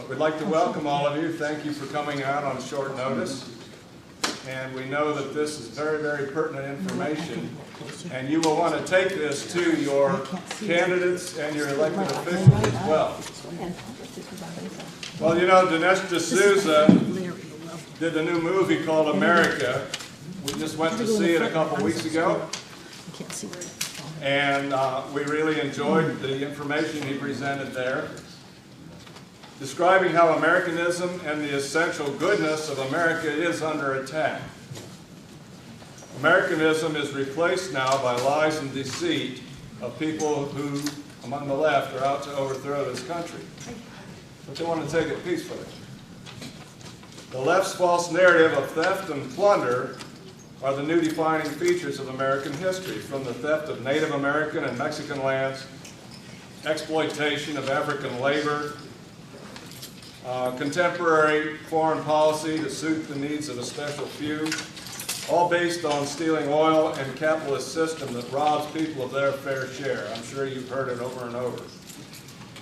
We'd like to welcome all of you. Thank you for coming out on short notice. And we know that this is very, very pertinent information. And you will want to take this to your candidates and your elected officials as well. Well, you know, Dinesh D'Souza did a new movie called America. We just went to see it a couple weeks ago. And we really enjoyed the information he presented there, describing how Americanism and the essential goodness of America is under attack. Americanism is replaced now by lies and deceit of people who, among the left, are out to overthrow this country. But they want to take it peacefully. The left's false narrative of theft and plunder are the new defining features of American history, from the theft of Native American and Mexican lands, exploitation of African labor, contemporary foreign policy to suit the needs of a special few, all based on stealing oil and capitalist system that robs people of their fair share. I'm sure you've heard it over and over.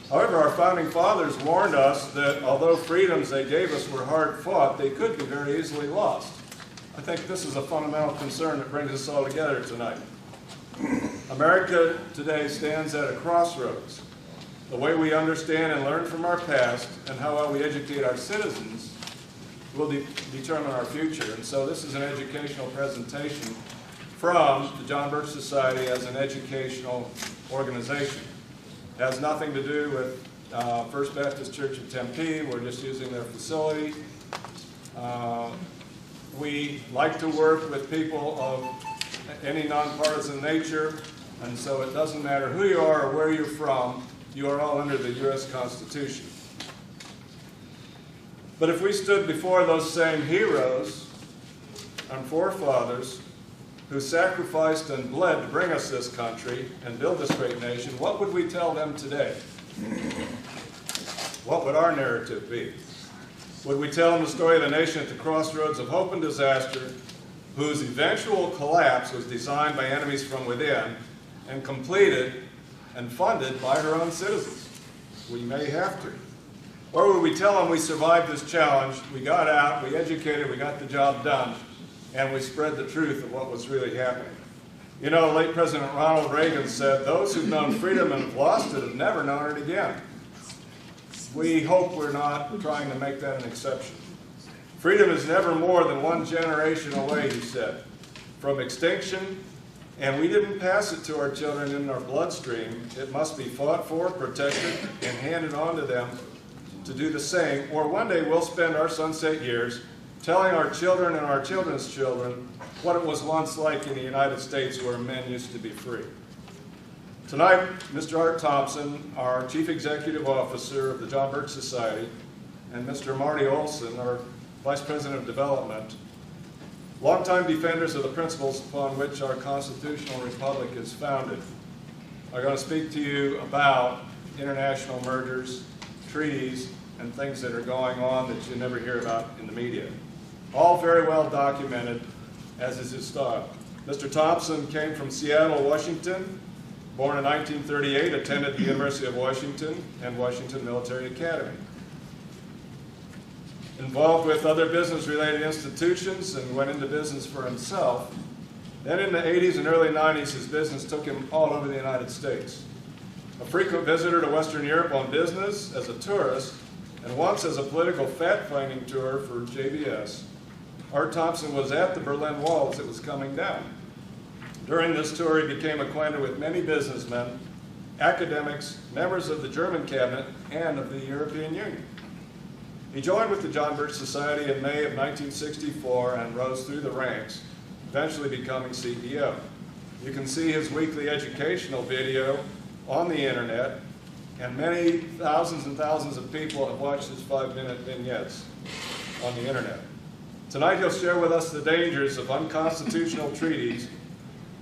However, our founding fathers warned us that although freedoms they gave us were hard fought, they could be very easily lost. I think this is a fundamental concern that brings us all together tonight. America today stands at a crossroads. The way we understand and learn from our past and how well we educate our citizens will determine our future. And so this is an educational presentation from the John Birch Society as an educational organization. It has nothing to do with First Baptist Church of Tempe. We're just using their facility. We like to work with people of any nonpartisan nature, and so it doesn't matter who you are or where you're from, you are all under the U.S. Constitution. But if we stood before those same heroes and forefathers who sacrificed and bled to bring us this country and build this great nation, what would we tell them today? What would our narrative be? Would we tell them the story of the nation at the crossroads of hope and disaster, whose eventual collapse was designed by enemies from within and completed and funded by her own citizens? We may have to. Or would we tell them we survived this challenge, we got out, we educated, we got the job done, and we spread the truth of what was really happening? You know, late President Ronald Reagan said, "Those who've known freedom and have lost it have never known it again." We hope we're not trying to make that an exception. Freedom is never more than one generation away, he said, from extinction, and we didn't pass it to our children in our bloodstream. It must be fought for, protected, and handed on to them to do the same, or one day we'll spend our sunset years telling our children and our children's children what it was once like in the United States where men used to be free. Tonight, Mr. Art Thompson, our Chief Executive Officer of the John Birch Society, and Mr. Marty Olson, our Vice President of Development, longtime defenders of the principles upon which our constitutional republic is founded, are going to speak to you about international mergers, treaties, and things that are going on that you never hear about in the media. All very well documented, as is his style. Mr. Thompson came from Seattle, Washington. Born in 1938, attended the University of Washington and Washington Military Academy. Involved with other business-related institutions and went into business for himself. Then in the 80s and early 90s, his business took him all over the United States. A frequent visitor to Western Europe on business, as a tourist, and once as a political fact-finding tour for JBS, Art Thompson was at the Berlin Wall as it was coming down. During this tour, he became acquainted with many businessmen, academics, members of the German cabinet, and of the European Union. He joined with the John Birch Society in May of 1964 and rose through the ranks, eventually becoming CEO. You can see his weekly educational video on the internet, and many thousands and thousands of people have watched his 5-minute vignettes on the internet. Tonight he'll share with us the dangers of unconstitutional treaties,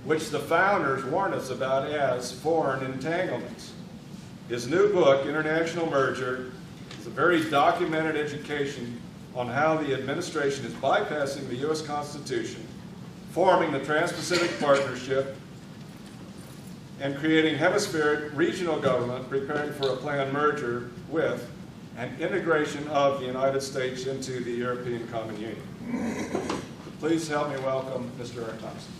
which the founders warned us about as foreign entanglements. His new book, International Merger, is a very documented education on how the administration is bypassing the U.S. Constitution, forming the Trans-Pacific Partnership, and creating hemispheric regional government, preparing for a planned merger with and integration of the United States into the European Common Union. Please help me welcome Mr. Eric Thompson.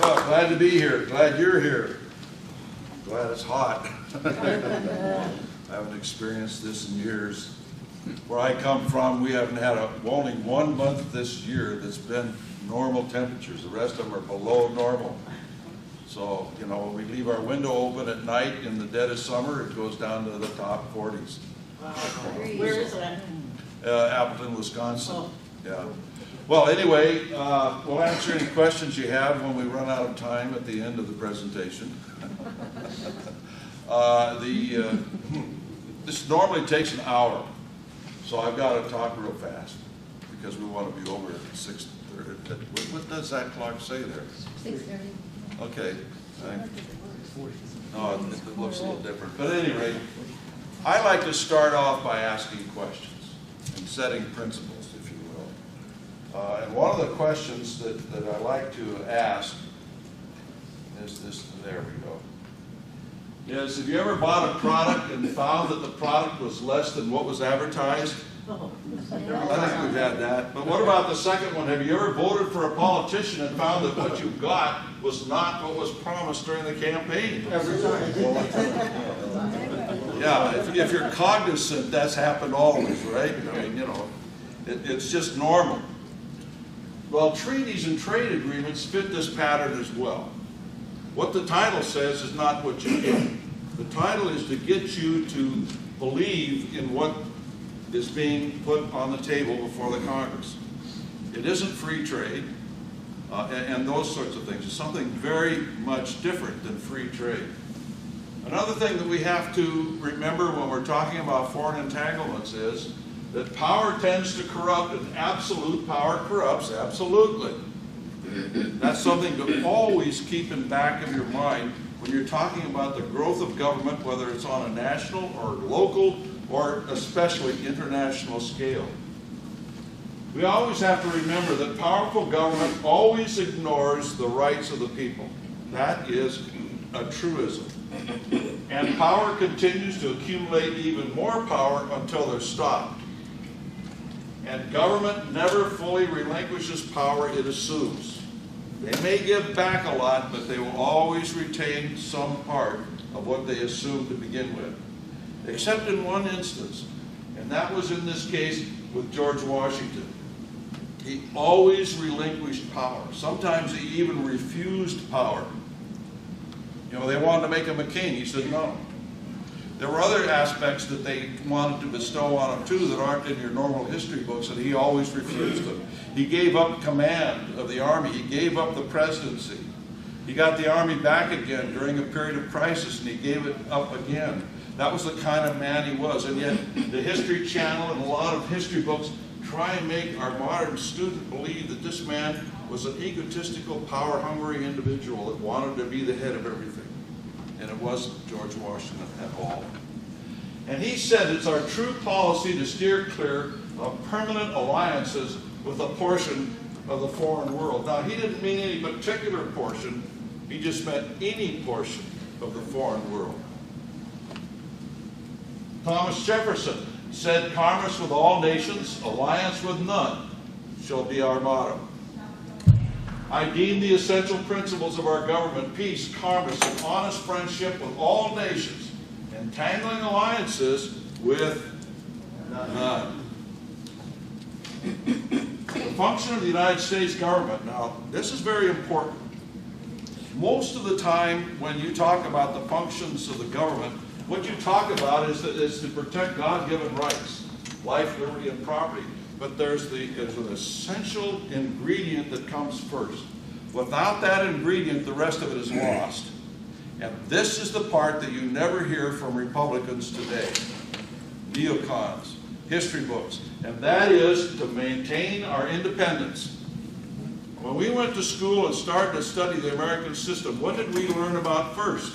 Well, glad to be here. Glad you're here. Glad it's hot. I haven't experienced this in years. Where I come from, we haven't had only 1 month this year that's been normal temperatures. The rest of them are below normal. So, you know, when we leave our window open at night in the dead of summer, it goes down to the top 40s. Wow. Where is that? Appleton, Wisconsin. Oh. Yeah. Well, anyway, we'll answer any questions you have when we run out of time at the end of the presentation. This normally takes an hour, so I've got to talk real fast because we want to be over at 6:30. What does that clock say there? 6:30. Okay. No, it looks a little different. But at any rate, I like to start off by asking questions and setting principles, if you will. And one of the questions that I like to ask is this, there we go, is have you ever bought a product and found that the product was less than what was advertised? Oh. I think we've had that. But what about the second one? Have you ever voted for a politician and found that what you got was not what was promised during the campaign? Every time. Yeah, if you're cognizant, that's happened always, right? I mean, you know, it's just normal. Well, treaties and trade agreements fit this pattern as well. What the title says is not what you get. The title is to get you to believe in what is being put on the table before the Congress. It isn't free trade and those sorts of things. It's something very much different than free trade. Another thing that we have to remember when we're talking about foreign entanglements is that power tends to corrupt and absolute power corrupts absolutely. That's something to always keep in back of your mind when you're talking about the growth of government, whether it's on a national or local or especially international scale. We always have to remember that powerful government always ignores the rights of the people. That is a truism. And power continues to accumulate even more power until they're stopped. And government never fully relinquishes power it assumes. They may give back a lot, but they will always retain some part of what they assumed to begin with. Except in one instance, and that was in this case with George Washington. He always relinquished power. Sometimes he even refused power. You know, they wanted to make him a king. He said no. There were other aspects that they wanted to bestow on him too that aren't in your normal history books, and he always refused them. He gave up command of the army. He gave up the presidency. He got the army back again during a period of crisis, and he gave it up again. That was the kind of man he was. And yet the History Channel and a lot of history books try and make our modern student believe that this man was an egotistical, power-hungry individual that wanted to be the head of everything. And it wasn't George Washington at all. And he said it's our true policy to steer clear of permanent alliances with a portion of the foreign world. Now, he didn't mean any particular portion. He just meant any portion of the foreign world. Thomas Jefferson said, "Commerce with all nations, alliance with none, shall be our motto." I deem the essential principles of our government, peace, commerce, and honest friendship with all nations, entangling alliances with none. The function of the United States government, now this is very important. Most of the time when you talk about the functions of the government, what you talk about is to protect God-given rights, life, liberty, and property. But there's an essential ingredient that comes first. Without that ingredient, the rest of it is lost. And this is the part that you never hear from Republicans today, neocons, history books, and that is to maintain our independence. When we went to school and started to study the American system, what did we learn about first?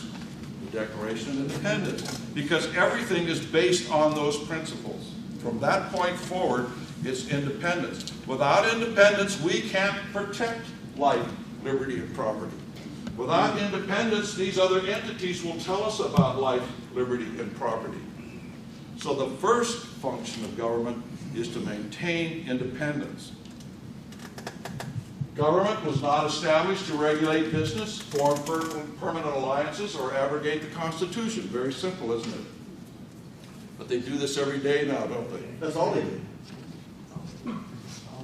The Declaration of Independence, because everything is based on those principles. From that point forward, it's independence. Without independence, we can't protect life, liberty, and property. Without independence, these other entities will tell us about life, liberty, and property. So the first function of government is to maintain independence. Government was not established to regulate business, form permanent alliances, or abrogate the Constitution. Very simple, isn't it? But they do this every day now, don't they? That's all they do.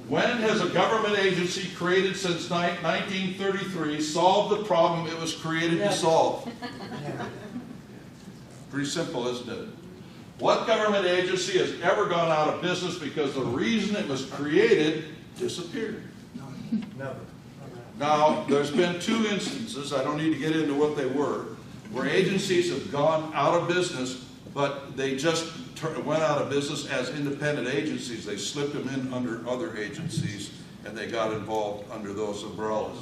When has a government agency created since 1933 solved the problem it was created to solve? Pretty simple, isn't it? What government agency has ever gone out of business because the reason it was created disappeared? Never. Now, there's been two instances, I don't need to get into what they were, where agencies have gone out of business, but they just went out of business as independent agencies. They slipped them in under other agencies, and they got involved under those umbrellas.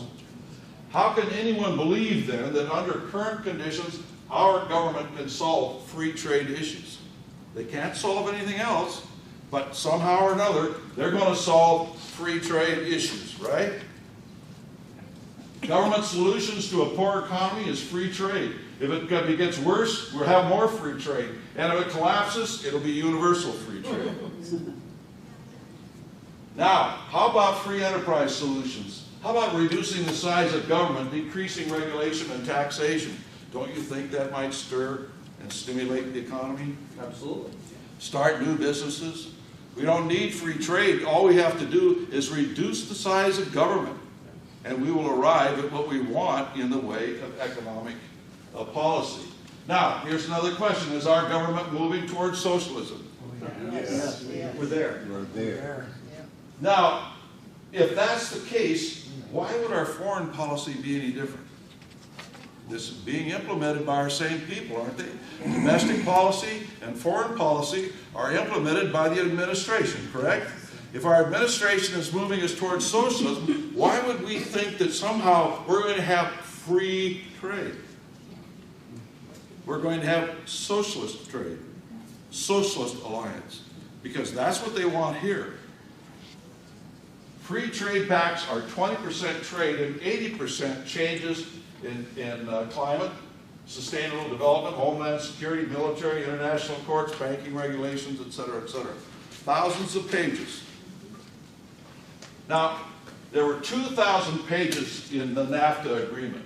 How can anyone believe, then, that under current conditions, our government can solve free trade issues? They can't solve anything else, but somehow or another, they're going to solve free trade issues, right? Government solutions to a poor economy is free trade. If it gets worse, we'll have more free trade. And if it collapses, it'll be universal free trade. Now, how about free enterprise solutions? How about reducing the size of government, decreasing regulation and taxation? Don't you think that might stir and stimulate the economy? Absolutely. Start new businesses? We don't need free trade. All we have to do is reduce the size of government, and we will arrive at what we want in the way of economic policy. Now, here's another question. Is our government moving towards socialism? Yes. We're there. We're there. Now, if that's the case, why would our foreign policy be any different? This is being implemented by our same people, aren't they? Domestic policy and foreign policy are implemented by the administration, correct? If our administration is moving us towards socialism, why would we think that somehow we're going to have free trade? We're going to have socialist trade, socialist alliance, because that's what they want here. Free trade pacts are 20% trade and 80% changes in climate, sustainable development, homeland security, military, international courts, banking regulations, et cetera, et cetera. Thousands of pages. Now, there were 2,000 pages in the NAFTA agreement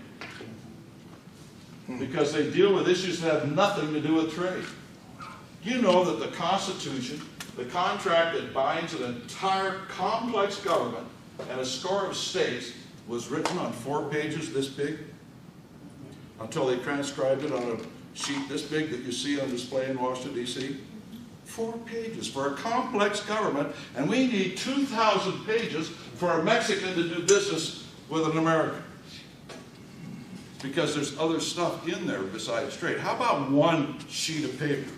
because they deal with issues that have nothing to do with trade. You know that the Constitution, the contract that binds an entire complex government and a score of states, was written on 4 pages this big until they transcribed it on a sheet this big that you see on display in Washington, D.C. 4 pages for a complex government, and we need 2,000 pages for a Mexican to do business with an American. Because there's other stuff in there besides trade. How about one sheet of paper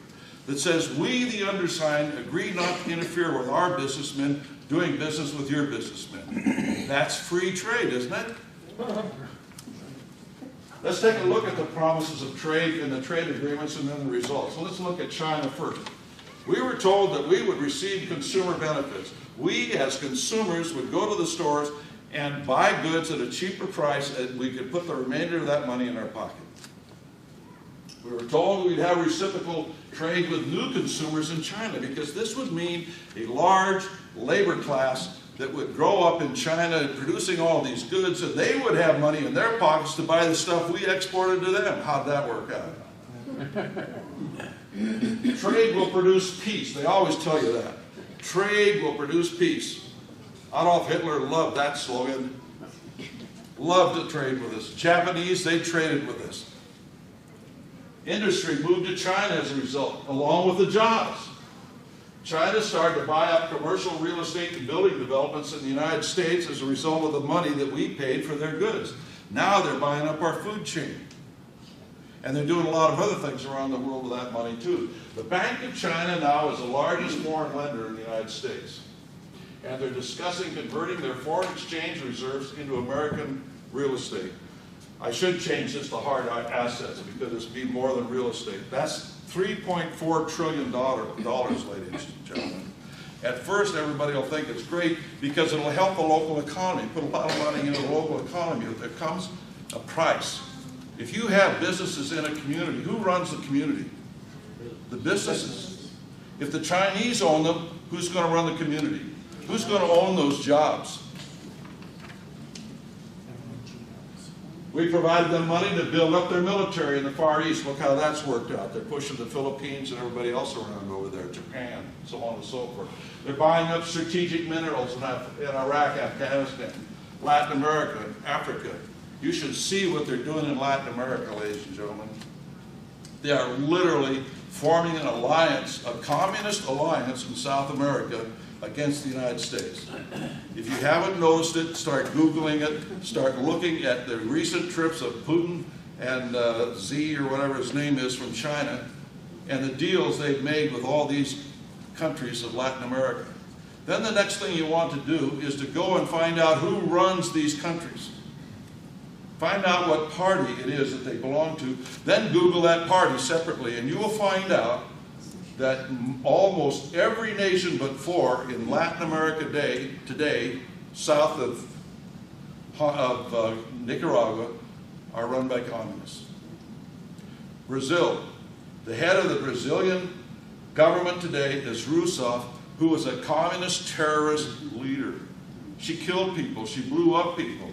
that says, we, the undersigned, agree not to interfere with our businessmen doing business with your businessmen? That's free trade, isn't it? Let's take a look at the promises of trade and the trade agreements and then the results. So let's look at China first. We were told that we would receive consumer benefits. We, as consumers, would go to the stores and buy goods at a cheaper price, and we could put the remainder of that money in our pocket. We were told we'd have reciprocal trade with new consumers in China because this would mean a large labor class that would grow up in China producing all these goods, and they would have money in their pockets to buy the stuff we exported to them. How'd that work out? Trade will produce peace. They always tell you that. Trade will produce peace. Adolf Hitler loved that slogan. Loved to trade with us. Japanese, they traded with us. Industry moved to China as a result, along with the jobs. China started to buy up commercial real estate and building developments in the United States as a result of the money that we paid for their goods. Now they're buying up our food chain. And they're doing a lot of other things around the world with that money too. The Bank of China now is the largest foreign lender in the United States. And they're discussing converting their foreign exchange reserves into American real estate. I should change this to hard assets because it's be more than real estate. That's $3.4 trillion, ladies and gentlemen. At first, everybody will think it's great because it'll help the local economy, put a lot of money into the local economy. If it comes, a price. If you have businesses in a community, who runs the community? The businesses. If the Chinese own them, who's going to run the community? Who's going to own those jobs? We provided them money to build up their military in the Far East. Look how that's worked out. They're pushing the Philippines and everybody else around over there, Japan, so on and so forth. They're buying up strategic minerals in Iraq, Afghanistan, Latin America, Africa. You should see what they're doing in Latin America, ladies and gentlemen. They are literally forming an alliance, a communist alliance in South America against the United States. If you haven't noticed it, start Googling it, start looking at the recent trips of Putin and Xi, or whatever his name is, from China, and the deals they've made with all these countries of Latin America. Then the next thing you want to do is to go and find out who runs these countries. Find out what party it is that they belong to, then Google that party separately, and you will find out that almost every nation but 4 in Latin America today, south of Nicaragua, are run by communists. Brazil, the head of the Brazilian government today is Rousseff, who was a communist terrorist leader. She killed people, she blew up people.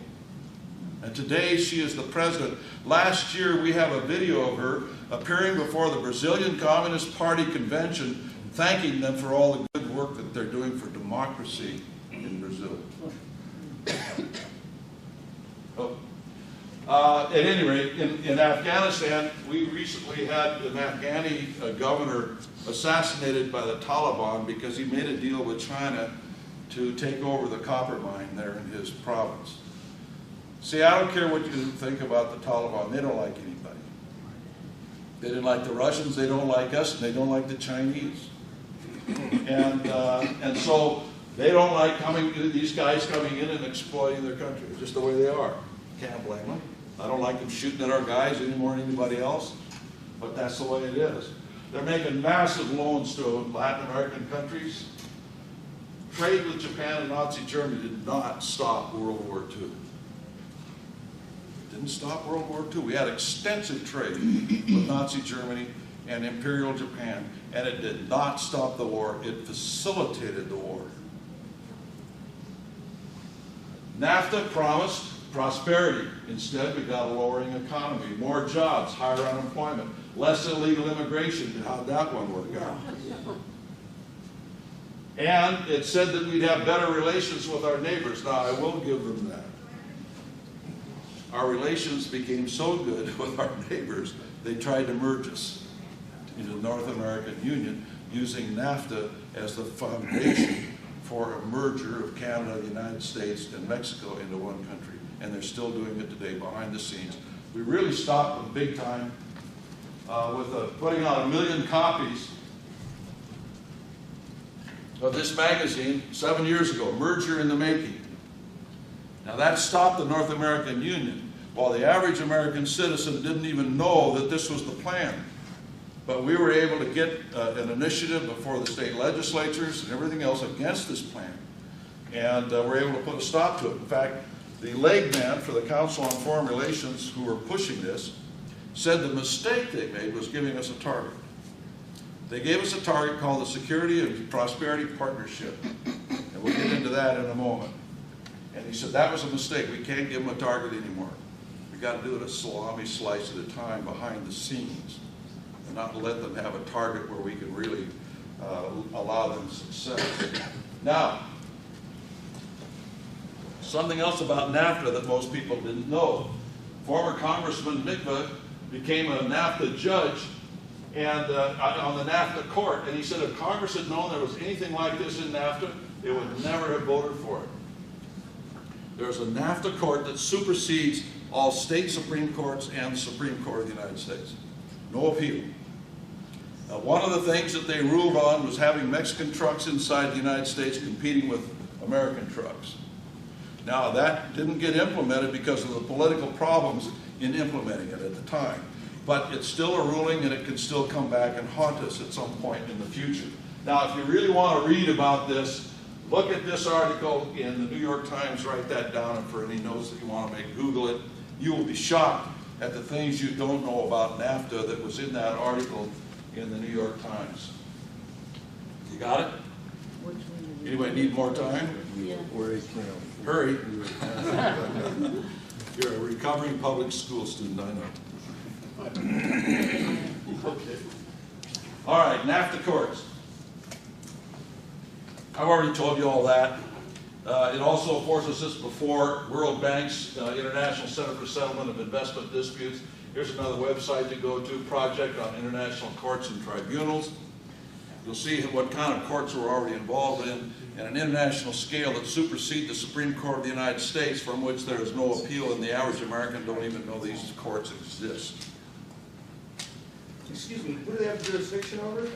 And today she is the president. Last year we have a video of her appearing before the Brazilian Communist Party convention, thanking them for all the good work that they're doing for democracy in Brazil. At any rate, in Afghanistan, we recently had an Afghani governor assassinated by the Taliban because he made a deal with China to take over the copper mine there in his province. See, I don't care what you think about the Taliban. They don't like anybody. They didn't like the Russians, they don't like us, and they don't like the Chinese. And so they don't like these guys coming in and exploiting their country. It's just the way they are. Can't blame them. I don't like them shooting at our guys any more than anybody else, but that's the way it is. They're making massive loans to Latin American countries. Trade with Japan and Nazi Germany did not stop World War II. Didn't stop World War II. We had extensive trade with Nazi Germany and Imperial Japan, and it did not stop the war. It facilitated the war. NAFTA promised prosperity. Instead, we got a lowering economy, more jobs, higher unemployment, less illegal immigration. How'd that one work out? And it said that we'd have better relations with our neighbors. Now, I will give them that. Our relations became so good with our neighbors, they tried to merge us into the North American Union using NAFTA as the foundation for a merger of Canada, the United States, and Mexico into one country. And they're still doing it today behind the scenes. We really stopped them big time with putting out 1 million copies of this magazine 7 years ago, Merger in the Making. Now that stopped the North American Union, while the average American citizen didn't even know that this was the plan. But we were able to get an initiative before the state legislatures and everything else against this plan. And we're able to put a stop to it. In fact, the leg man for the Council on Foreign Relations who were pushing this said the mistake they made was giving us a target. They gave us a target called the Security and Prosperity Partnership. And we'll get into that in a moment. And he said that was a mistake. We can't give them a target anymore. We've got to do it a salami slice at a time behind the scenes and not let them have a target where we can really allow them success. Now, something else about NAFTA that most people didn't know. Former Congressman Mikva became a NAFTA judge and on the NAFTA court, and he said if Congress had known there was anything like this in NAFTA, it would never have voted for it. There's a NAFTA court that supersedes all state Supreme Courts and the Supreme Court of the United States. No appeal. Now, one of the things that they ruled on was having Mexican trucks inside the United States competing with American trucks. Now, that didn't get implemented because of the political problems in implementing it at the time. But it's still a ruling and it can still come back and haunt us at some point in the future. Now, if you really want to read about this, look at this article in the New York Times, write that down, and for any notes that you want to make, Google it. You will be shocked at the things you don't know about NAFTA that was in that article in the New York Times. You got it? Anybody need more time? Yeah. Hurry. You're a recovering public school student, I know. Okay. All right, NAFTA courts. I've already told you all that. It also forces us before World Bank's International Center for Settlement of Investment Disputes. Here's another website to go to, Project on International Courts and Tribunals. You'll see what kind of courts we're already involved in, and an international scale that supersedes the Supreme Court of the United States, from which there is no appeal, and the average American don't even know these courts exist. Excuse me, who do they have jurisdiction over?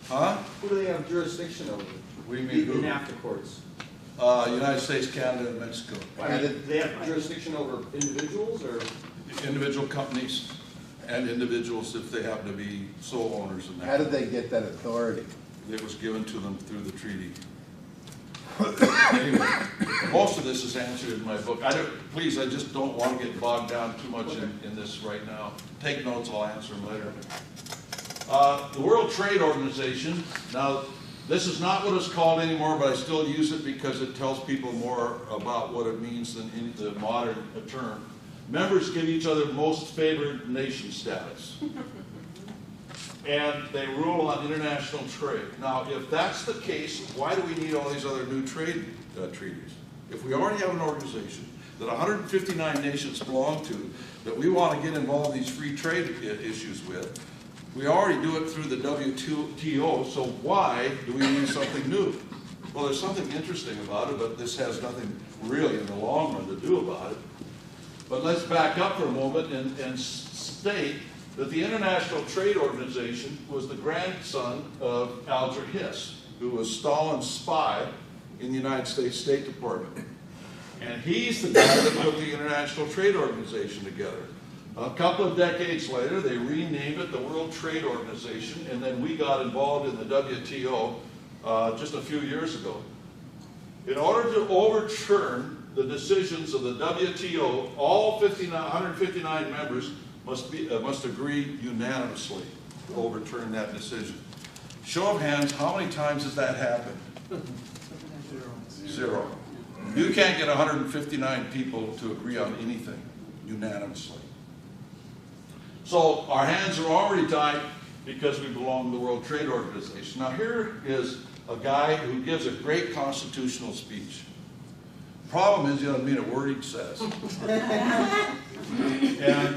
Huh? Who do they have jurisdiction over? What do you mean, who? The NAFTA courts. United States, Canada, and Mexico. I mean, they have jurisdiction over individuals or? Individual companies and individuals if they happen to be sole owners in that. How did they get that authority? It was given to them through the treaty. Anyway, most of this is answered in my book. Please, I just don't want to get bogged down too much in this right now. Take notes, I'll answer them later. The World Trade Organization, now this is not what it's called anymore, but I still use it because it tells people more about what it means than in the modern term. Members give each other most favored nation status. And they rule on international trade. Now, if that's the case, why do we need all these other new trade treaties? If we already have an organization that 159 nations belong to, that we want to get involved in these free trade issues with, we already do it through the WTO, so why do we need something new? Well, there's something interesting about it, but this has nothing really in the long run to do about it. But let's back up for a moment and state that the International Trade Organization was the grandson of Alger Hiss, who was Stalin's spy in the United States State Department. And he's the guy that put the International Trade Organization together. A couple of decades later, they renamed it the World Trade Organization, and then we got involved in the WTO just a few years ago. In order to overturn the decisions of the WTO, all 159 members must agree unanimously to overturn that decision. Show of hands, how many times has that happened? Zero. You can't get 159 people to agree on anything unanimously. So our hands are already tied because we belong to the World Trade Organization. Now here is a guy who gives a great constitutional speech. Problem is, you don't mean a word he says. And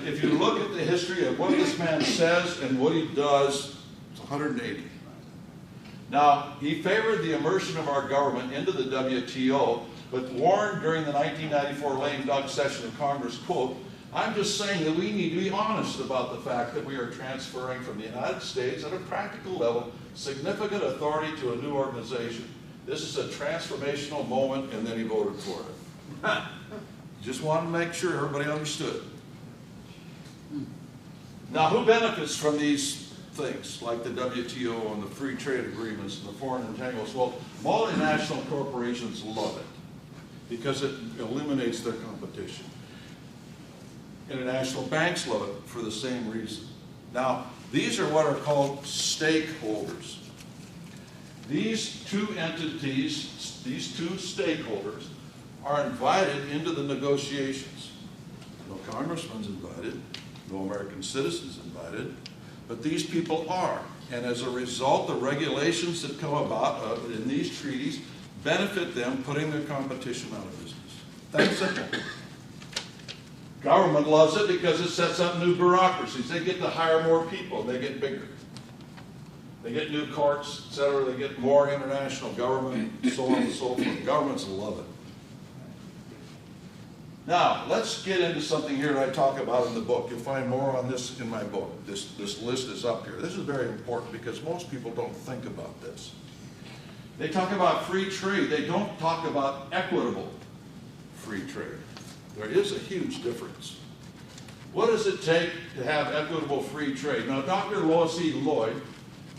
if you look at the history of what this man says and what he does, it's 180. Now, he favored the immersion of our government into the WTO, but warned during the 1994 lame duck session of Congress, quote, I'm just saying that we need to be honest about the fact that we are transferring from the United States at a practical level significant authority to a new organization. This is a transformational moment, and then he voted for it. Just wanted to make sure everybody understood. Now, who benefits from these things, like the WTO and the free trade agreements and the foreign entanglements? Well, multinational corporations love it because it eliminates their competition. International banks love it for the same reason. Now, these are what are called stakeholders. These two entities, these two stakeholders, are invited into the negotiations. No congressman's invited, no American citizens invited, but these people are. And as a result, the regulations that come about in these treaties benefit them, putting their competition out of business. That's simple. Government loves it because it sets up new bureaucracies. They get to hire more people, they get bigger. They get new courts, etc. They get more international government, so on and so forth. Governments love it. Now, let's get into something here that I talk about in the book. You'll find more on this in my book. This list is up here. This is very important because most people don't think about this. They talk about free trade. They don't talk about equitable free trade. There is a huge difference. What does it take to have equitable free trade? Now, Dr. Lois E. Lloyd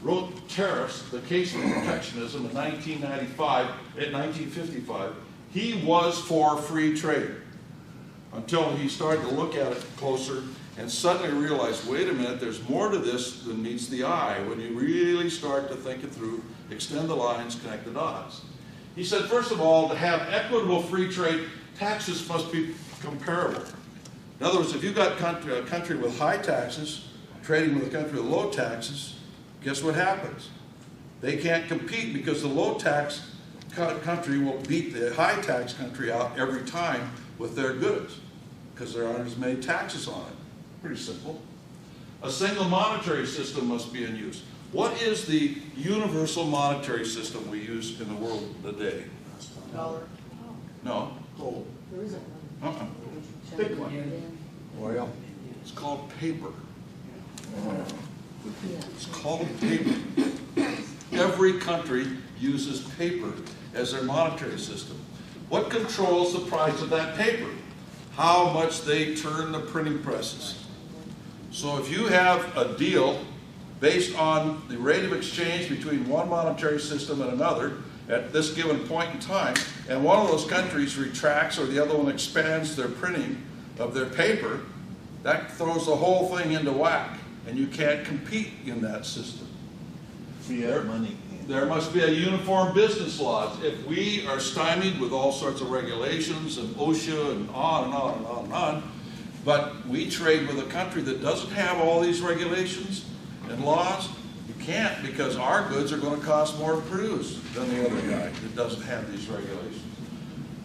wrote Tariffs, the Case of Protectionism in 1955. He was for free trade. until he started to look at it closer and suddenly realized, wait a minute, there's more to this than meets the eye when you really start to think it through, extend the lines, connect the dots. He said, first of all, to have equitable free trade, taxes must be comparable. In other words, if you've got a country with high taxes trading with a country with low taxes, guess what happens? They can't compete because the low tax country will beat the high tax country out every time with their goods because there aren't as many taxes on it. Pretty simple. A single monetary system must be in use. What is the universal monetary system we use in the world today? Dollar. No. Gold. There isn't one. Bitcoin. Oil. It's called paper. Yeah. It's called paper. Every country uses paper as their monetary system. What controls the price of that paper? How much they turn the printing presses. So if you have a deal based on the rate of exchange between one monetary system and another at this given point in time, and one of those countries retracts or the other one expands their printing of their paper, that throws the whole thing into whack, and you can't compete in that system. Fiat money. There must be a uniform business laws. If we are stymied with all sorts of regulations and OSHA and on and on and on and on, but we trade with a country that doesn't have all these regulations and laws, you can't because our goods are going to cost more to produce than the other guy that doesn't have these regulations.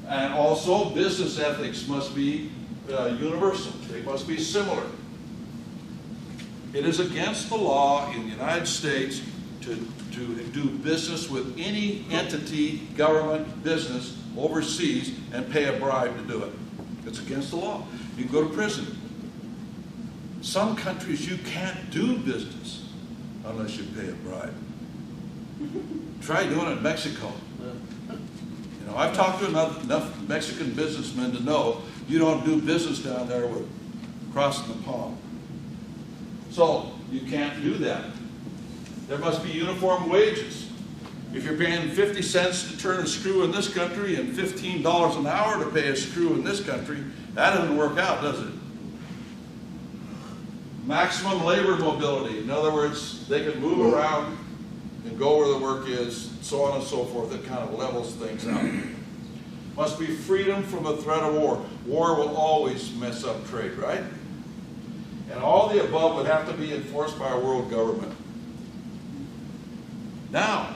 And also, business ethics must be universal. They must be similar. It is against the law in the United States to do business with any entity, government, business overseas and pay a bribe to do it. It's against the law. You can go to prison. Some countries you can't do business unless you pay a bribe. Try doing it in Mexico. You know, I've talked to enough Mexican businessmen to know you don't do business down there with crossing the pond. So you can't do that. There must be uniform wages. If you're paying 50 cents to turn a screw in this country and $15 an hour to pay a screw in this country, that doesn't work out, does it? Maximum labor mobility. In other words, they can move around and go where the work is, so on and so forth. It kind of levels things out. Must be freedom from the threat of war. War will always mess up trade, right? And all the above would have to be enforced by a world government. Now,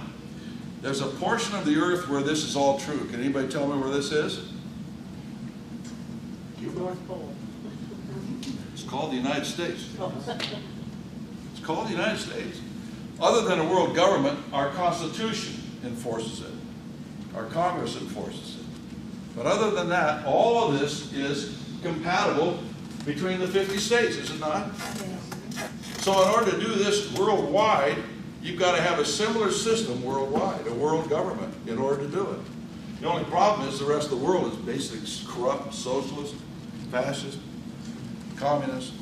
there's a portion of the earth where this is all true. Can anybody tell me where this is? North Pole. It's called the United States. It's called the United States. Other than a world government, our Constitution enforces it. Our Congress enforces it. But other than that, all of this is compatible between the 50 states, is it not? So in order to do this worldwide, you've got to have a similar system worldwide, a world government, in order to do it. The only problem is the rest of the world is basically corrupt, socialist, fascist, communist.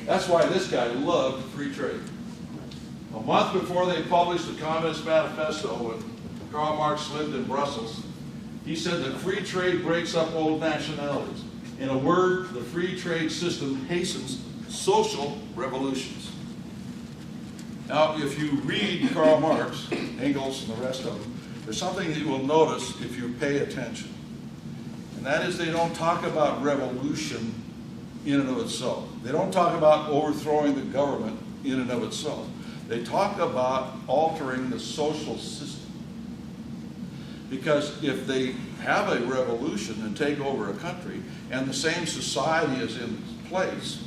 That's why this guy loved free trade. A month before they published the Communist Manifesto, when Karl Marx lived in Brussels, he said that free trade breaks up old nationalities. In a word, the free trade system hastens social revolutions. Now, if you read Karl Marx, Engels, and the rest of them, there's something that you will notice if you pay attention. And that is they don't talk about revolution in and of itself. They don't talk about overthrowing the government in and of itself. They talk about altering the social system. Because if they have a revolution and take over a country, and the same society is in place,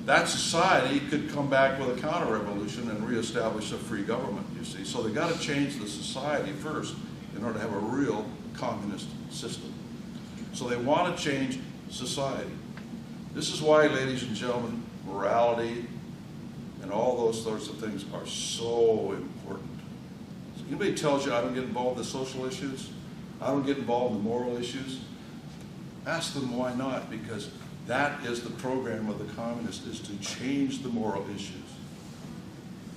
that society could come back with a counter-revolution and reestablish a free government, you see. So they got to change the society first in order to have a real communist system. So they want to change society. This is why, ladies and gentlemen, morality and all those sorts of things are so important. So anybody tells you I don't get involved in social issues, I don't get involved in moral issues, ask them why not, because that is the program of the communists, is to change the moral issues.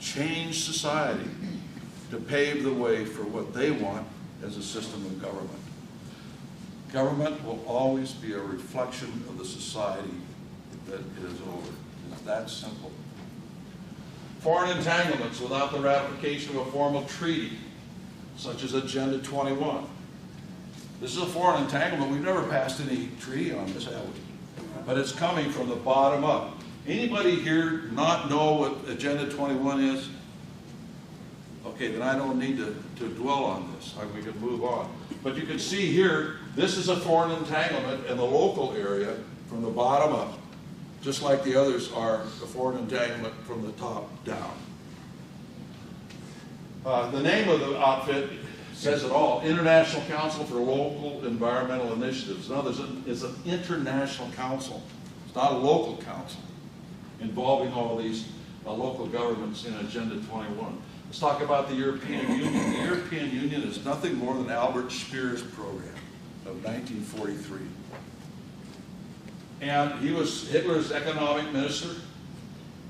Change society to pave the way for what they want as a system of government. Government will always be a reflection of the society that it is over. It's that simple. Foreign entanglements without the ratification of a formal treaty, such as Agenda 21. This is a foreign entanglement. We've never passed any treaty on this, have we? But it's coming from the bottom up. Anybody here not know what Agenda 21 is? Okay, then I don't need to dwell on this. We can move on. But you can see here, this is a foreign entanglement in the local area from the bottom up, just like the others are a foreign entanglement from the top down. The name of the outfit says it all. International Council for Local Environmental Initiatives. Now, it's an international council. It's not a local council involving all these local governments in Agenda 21. Let's talk about the European Union. The European Union is nothing more than Albert Speer's program of 1943. And he was Hitler's economic minister.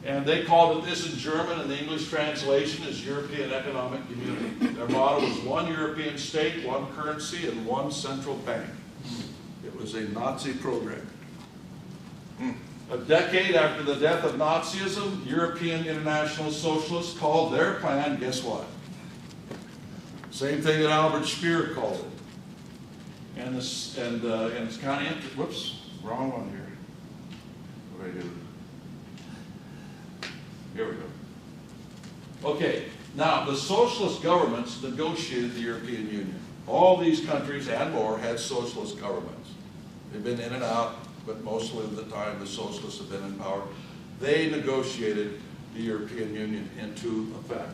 And they called it this in German, and the English translation is European Economic Community. Their motto was one European state, one currency, and one central bank. It was a Nazi program. A decade after the death of Nazism, European International Socialists called their plan, guess what? Same thing that Albert Speer called it. And it's kind of, whoops, wrong one here. What do I do? Here we go. Okay, now the socialist governments negotiated the European Union. All these countries and more had socialist governments. They've been in and out, but mostly of the time the socialists have been in power. They negotiated the European Union into effect.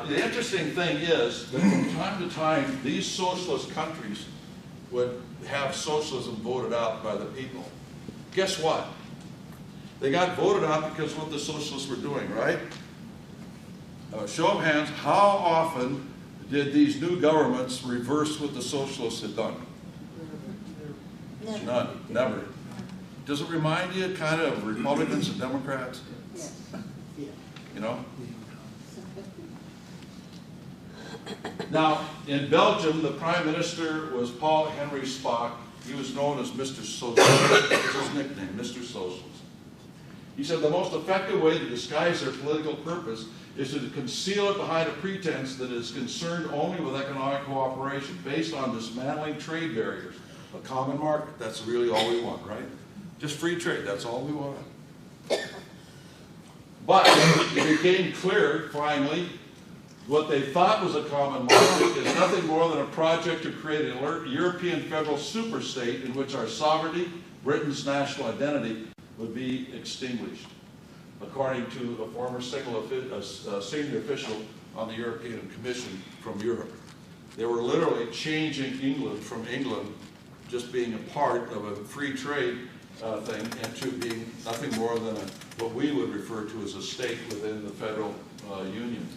The interesting thing is that from time to time, these socialist countries would have socialism voted out by the people. Guess what? They got voted out because of what the socialists were doing, right? Show of hands, how often did these new governments reverse what the socialists had done? None, never. Does it remind you kind of Republicans and Democrats? Yes. You know? Now, in Belgium, the Prime Minister was Paul Henry Spaak. He was known as Mr. Socialist. That was his nickname, Mr. Socialist. He said the most effective way to disguise their political purpose is to conceal it behind a pretense that is concerned only with economic cooperation based on dismantling trade barriers. A common market, that's really all we want, right? Just free trade, that's all we want. But it became clear, finally, what they thought was a common market is nothing more than a project to create a European federal superstate in which our sovereignty, Britain's national identity, would be extinguished, according to a former senior official on the European Commission from Europe. They were literally changing England from England just being a part of a free trade thing into being nothing more than what we would refer to as a state within the federal union.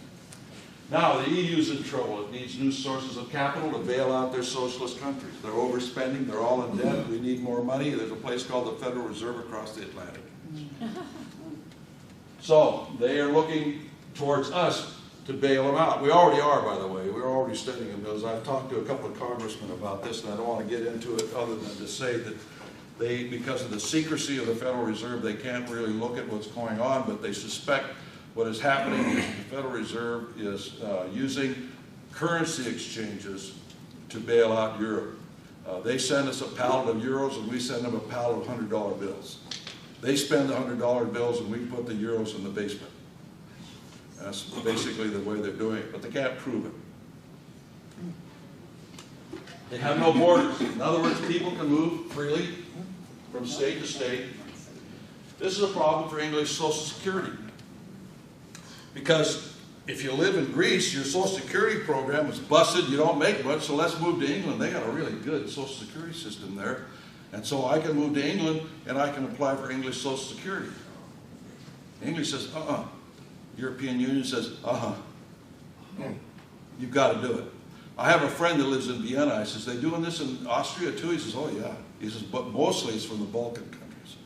Now, the EU's in trouble. It needs new sources of capital to bail out their socialist countries. They're overspending. They're all in debt. We need more money. There's a place called the Federal Reserve across the Atlantic. So they are looking towards us to bail them out. We already are, by the way. We're already studying them because I've talked to a couple of congressmen about this, and I don't want to get into it other than to say that they, because of the secrecy of the Federal Reserve, they can't really look at what's going on, but they suspect what is happening is the Federal Reserve is using currency exchanges to bail out Europe. They send us a pallet of euros and we send them a pallet of $100 bills. They spend the $100 bills and we put the euros in the basement. That's basically the way they're doing it, but they can't prove it. They have no borders. In other words, people can move freely from state to state. This is a problem for English Social Security. Because if you live in Greece, your Social Security program is busted, you don't make much, so let's move to England. They got a really good Social Security system there. And so I can move to England and I can apply for English Social Security. English says, European Union says, You've got to do it. I have a friend that lives in Vienna. I says, they doing this in Austria too? He says, oh yeah. He says, but mostly it's from the Balkan countries.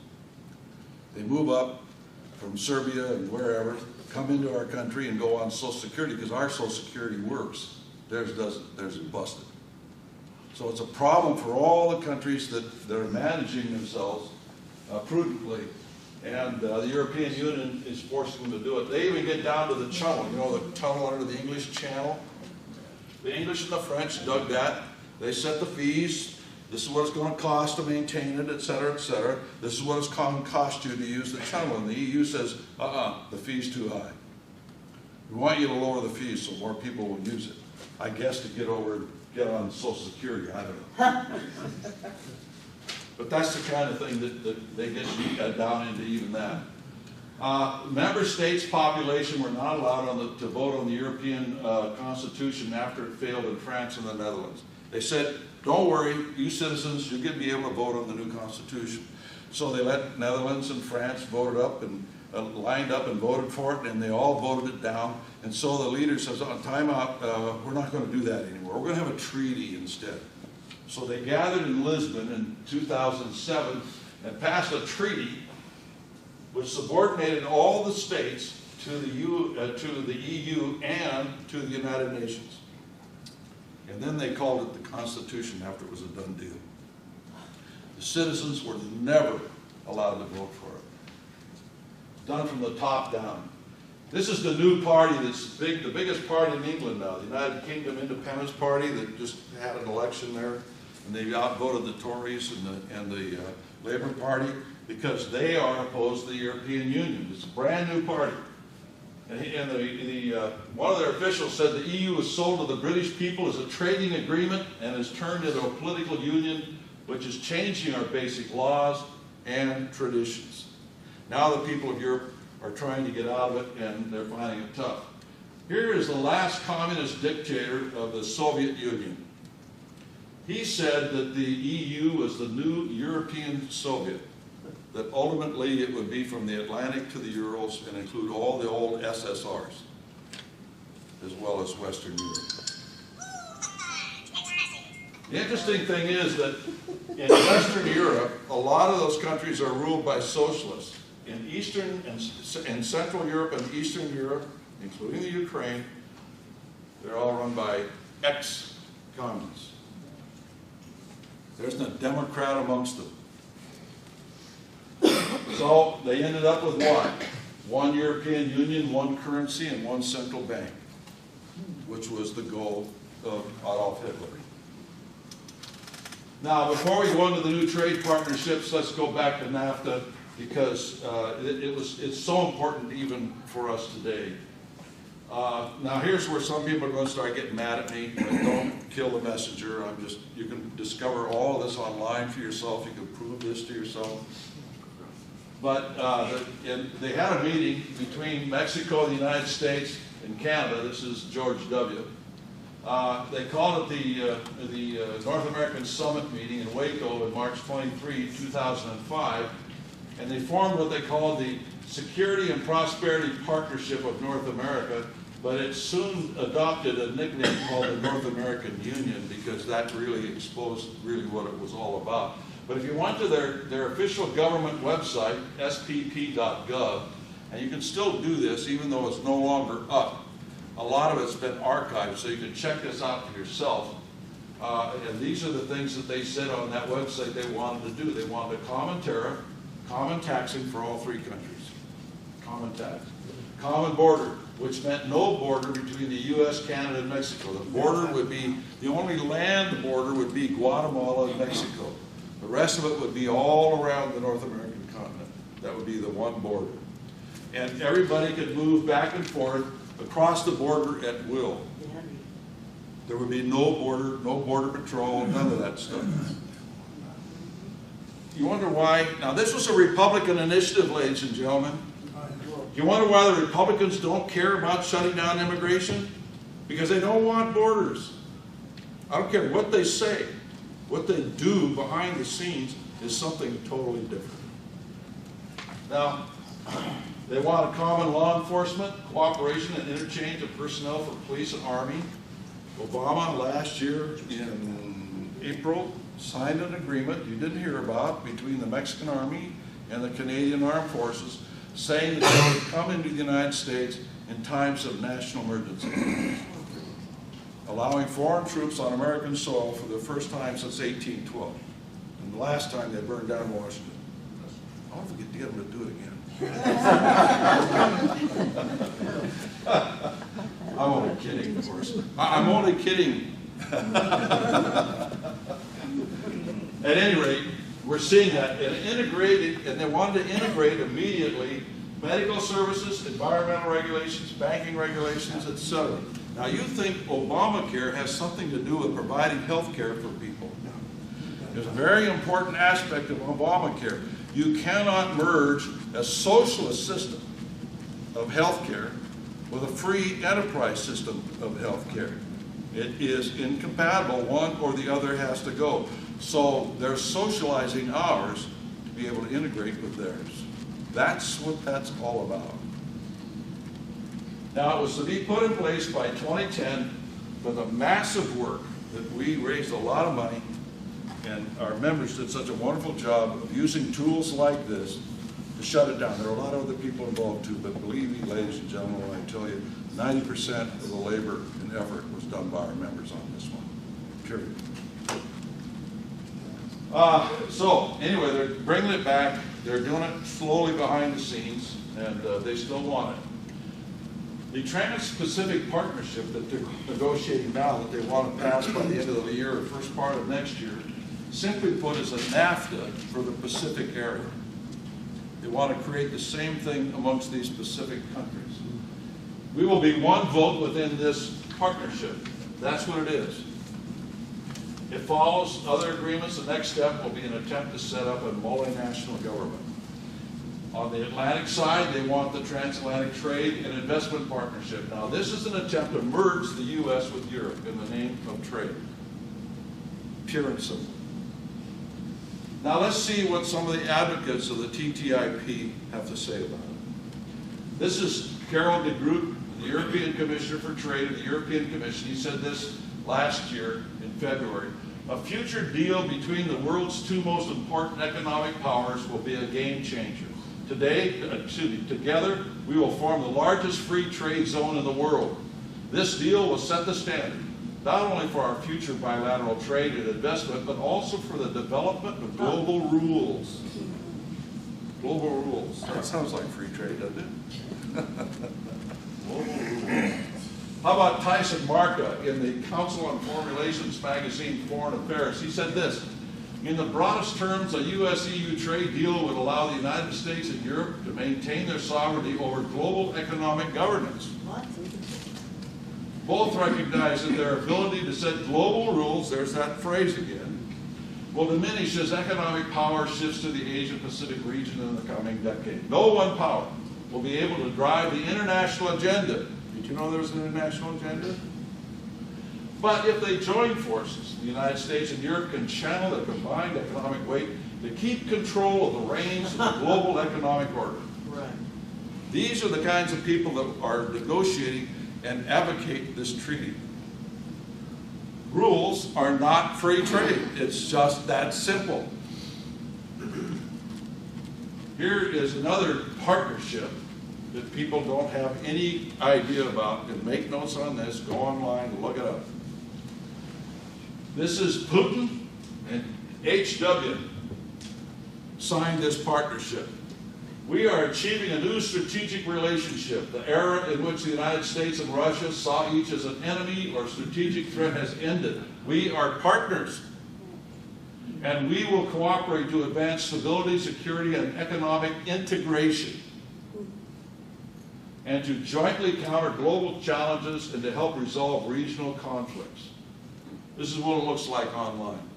They move up from Serbia and wherever, come into our country and go on Social Security because our Social Security works. Theirs doesn't. Theirs is busted. So it's a problem for all the countries that are managing themselves prudently. And the European Union is forcing them to do it. They even get down to the channel, you know, the tunnel under the English Channel. The English and the French dug that. They set the fees. This is what it's going to cost to maintain it, et cetera, et cetera. This is what it's going to cost you to use the channel. And the EU says, the fee's too high. We want you to lower the fees so more people will use it. I guess to get on Social Security, I don't know. But that's the kind of thing that they get down into, even that. Member states' population were not allowed to vote on the European Constitution after it failed in France and the Netherlands. They said, don't worry, you citizens, you're going to be able to vote on the new Constitution. So they let Netherlands and France vote it up and lined up and voted for it, and they all voted it down. And so the leader says, on time out, we're not going to do that anymore. We're going to have a treaty instead. So they gathered in Lisbon in 2007 and passed a treaty which subordinated all the states to the EU and to the United Nations. And then they called it the Constitution after it was a done deal. The citizens were never allowed to vote for it. Done from the top down. This is the new party that's big, the biggest party in England now, the United Kingdom Independence Party that just had an election there. And they outvoted the Tories and the Labour Party because they are opposed to the European Union. It's a brand new party. And one of their officials said the EU is sold to the British people as a trading agreement and has turned into a political union which is changing our basic laws and traditions. Now the people of Europe are trying to get out of it and they're finding it tough. Here is the last communist dictator of the Soviet Union. He said that the EU was the new European Soviet, that ultimately it would be from the Atlantic to the Urals and include all the old SSRs, as well as Western Europe. The interesting thing is that in Western Europe, a lot of those countries are ruled by socialists. In Eastern and Central Europe and Eastern Europe, including the Ukraine, they're all run by ex-communists. There isn't a Democrat amongst them. So they ended up with what? One European Union, one currency, and one central bank, which was the goal of Adolf Hitler. Now, before we go into the new trade partnerships, let's go back to NAFTA because it's so important even for us today. Now here's where some people are going to start getting mad at me, but don't kill the messenger. You can discover all of this online for yourself. You can prove this to yourself. But they had a meeting between Mexico, the United States, and Canada. This is George W. They called it the North American Summit meeting in Waco in March 23, 2005. And they formed what they called the Security and Prosperity Partnership of North America, but it soon adopted a nickname called the North American Union because that really exposed really what it was all about. But if you went to their official government website, spp.gov, and you can still do this even though it's no longer up, a lot of it's been archived, so you can check this out for yourself. And these are the things that they said on that website they wanted to do. They wanted a common tariff, common taxing for all three countries, common tax, common border, which meant no border between the U.S., Canada, and Mexico. The border would be, the only land border would be Guatemala and Mexico. The rest of it would be all around the North American continent. That would be the one border. And everybody could move back and forth across the border at will. There would be no border patrol, none of that stuff. You wonder why? Now this was a Republican initiative, ladies and gentlemen. You wonder why the Republicans don't care about shutting down immigration? Because they don't want borders. I don't care what they say. What they do behind the scenes is something totally different. Now, they want a common law enforcement, cooperation and interchange of personnel for police and army. Obama last year in April signed an agreement you didn't hear about between the Mexican Army and the Canadian Armed Forces saying that they would come into the United States in times of national emergency. allowing foreign troops on American soil for the first time since 1812. And the last time they burned down Washington. I wonder if we could get them to do it again. I'm only kidding, of course. I'm only kidding. At any rate, we're seeing that and integrated, and they wanted to integrate immediately medical services, environmental regulations, banking regulations, etc. Now you think Obamacare has something to do with providing health care for people. There's a very important aspect of Obamacare. You cannot merge a socialist system of health care with a free enterprise system of health care. It is incompatible. One or the other has to go. So they're socializing ours to be able to integrate with theirs. That's what that's all about. Now, it was to be put in place by 2010 with a massive work that we raised a lot of money, and our members did such a wonderful job of using tools like this to shut it down. There are a lot of other people involved too, but believe me, ladies and gentlemen, when I tell you, 90% of the labor and effort was done by our members on this one, period. So anyway, they're bringing it back. They're doing it slowly behind the scenes, and they still want it. The Trans-Pacific Partnership that they're negotiating now, that they want to pass by the end of the year or first part of next year, simply put is a NAFTA for the Pacific area. They want to create the same thing amongst these Pacific countries. We will be one vote within this partnership. That's what it is. It follows other agreements. The next step will be an attempt to set up a multinational government. On the Atlantic side, they want the Transatlantic Trade and Investment Partnership. Now, this is an attempt to merge the U.S. with Europe in the name of trade. Pure and simple. Now, let's see what some of the advocates of the TTIP have to say about it. This is Karel de Groot, the European Commissioner for Trade of the European Commission. He said this last year in February. A future deal between the world's two most important economic powers will be a game changer. Together, we will form the largest free trade zone in the world. This deal will set the standard, not only for our future bilateral trade and investment, but also for the development of global rules. Global rules. That sounds like free trade, doesn't it? Global rules. How about Tyson Marca in the Council on Foreign Relations magazine, Foreign Affairs? He said this: in the broadest terms, a U.S.-EU trade deal would allow the United States and Europe to maintain their sovereignty over global economic governance. Both recognize that their ability to set global rules, there's that phrase again, will diminish as economic power shifts to the Asia-Pacific region in the coming decade. No one power will be able to drive the international agenda. Did you know there was an international agenda? But if they join forces, the United States and Europe can channel their combined economic weight to keep control of the reins of the global economic order. Right. These are the kinds of people that are negotiating and advocate this treaty. Rules are not free trade. It's just that simple. Here is another partnership that people don't have any idea about. And make notes on this. Go online, look it up. This is Putin and HW signed this partnership. We are achieving a new strategic relationship. The era in which the United States and Russia saw each as an enemy or strategic threat has ended. We are partners. And we will cooperate to advance stability, security, and economic integration, and to jointly counter global challenges and to help resolve regional conflicts. This is what it looks like online.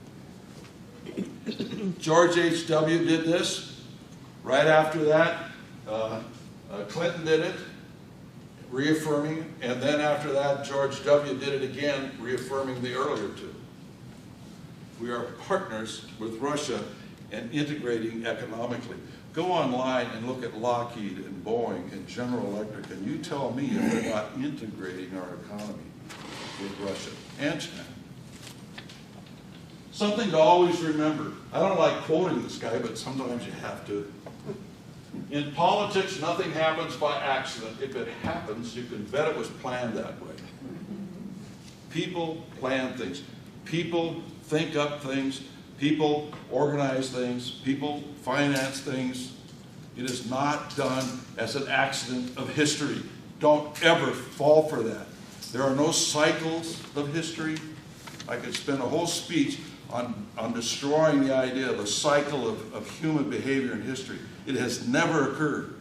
George H.W. did this. Right after that, Clinton did it, reaffirming it. And then after that, George W. did it again, reaffirming the earlier two. We are partners with Russia and integrating economically. Go online and look at Lockheed and Boeing and General Electric, and you tell me if they're not integrating our economy with Russia and China. Something to always remember. I don't like quoting this guy, but sometimes you have to. In politics, nothing happens by accident. If it happens, you can bet it was planned that way. People plan things. People think up things. People organize things. People finance things. It is not done as an accident of history. Don't ever fall for that. There are no cycles of history. I could spend a whole speech on destroying the idea of a cycle of human behavior in history. It has never occurred.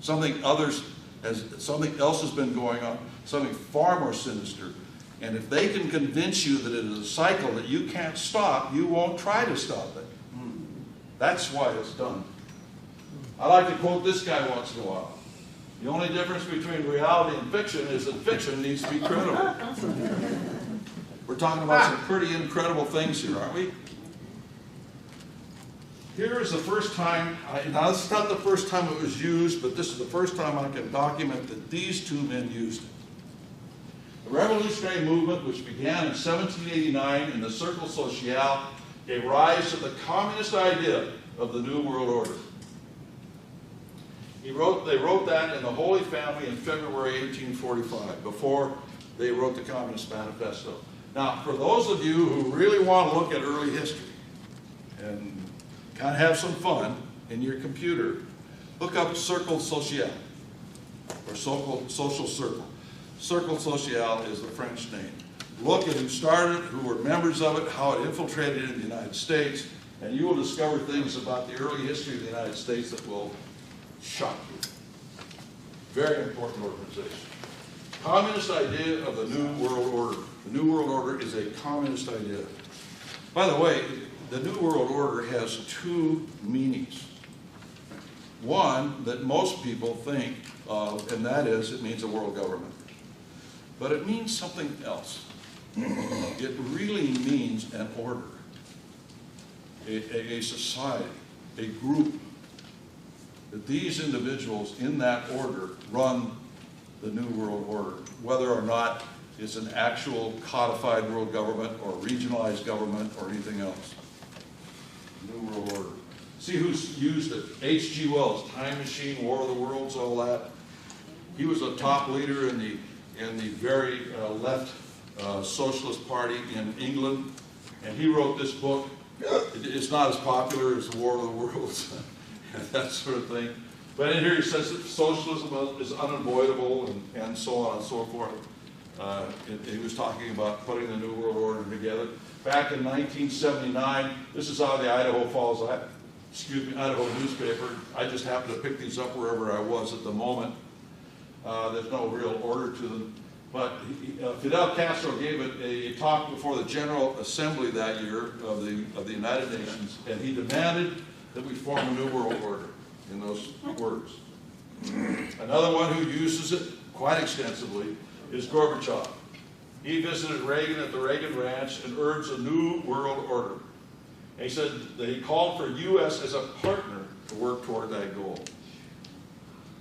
Something else has been going on, something far more sinister. And if they can convince you that it is a cycle that you can't stop, you won't try to stop it. That's why it's done. I like to quote this guy once in a while. The only difference between reality and fiction is that fiction needs to be credible. We're talking about some pretty incredible things here, aren't we? Here is the first time, now this is not the first time it was used, but this is the first time I can document that these two men used it. The revolutionary movement, which began in 1789 in the Cercle Social, gave rise to the communist idea of the New World Order. They wrote that in the Holy Family in February 1845, before they wrote the Communist Manifesto. Now, for those of you who really want to look at early history and kind of have some fun in your computer, look up Cercle Social, or Social Circle. Cercle Social is the French name. Look at who started it, who were members of it, how it infiltrated in the United States, and you will discover things about the early history of the United States that will shock you. Very important organization. Communist idea of the New World Order. The New World Order is a communist idea. By the way, the New World Order has two meanings. One that most people think of, and that is it means a world government. But it means something else. It really means an order, a society, a group. That these individuals in that order run the New World Order, whether or not it's an actual codified world government or regionalized government or anything else. New World Order. See who's used it? H.G. Wells, Time Machine, War of the Worlds, all that. He was a top leader in the very left socialist party in England, and he wrote this book. It's not as popular as the War of the Worlds, that sort of thing. But in here he says that socialism is unavoidable and so on and so forth. He was talking about putting the New World Order together. Back in 1979, this is out of the Idaho Falls, Idaho newspaper. I just happened to pick these up wherever I was at the moment. There's no real order to them. But Fidel Castro gave a talk before the General Assembly that year of the United Nations, and he demanded that we form a New World Order in those words. Another one who uses it quite extensively is Gorbachev. He visited Reagan at the Reagan Ranch and urged a New World Order. And he said that he called for U.S. as a partner to work toward that goal.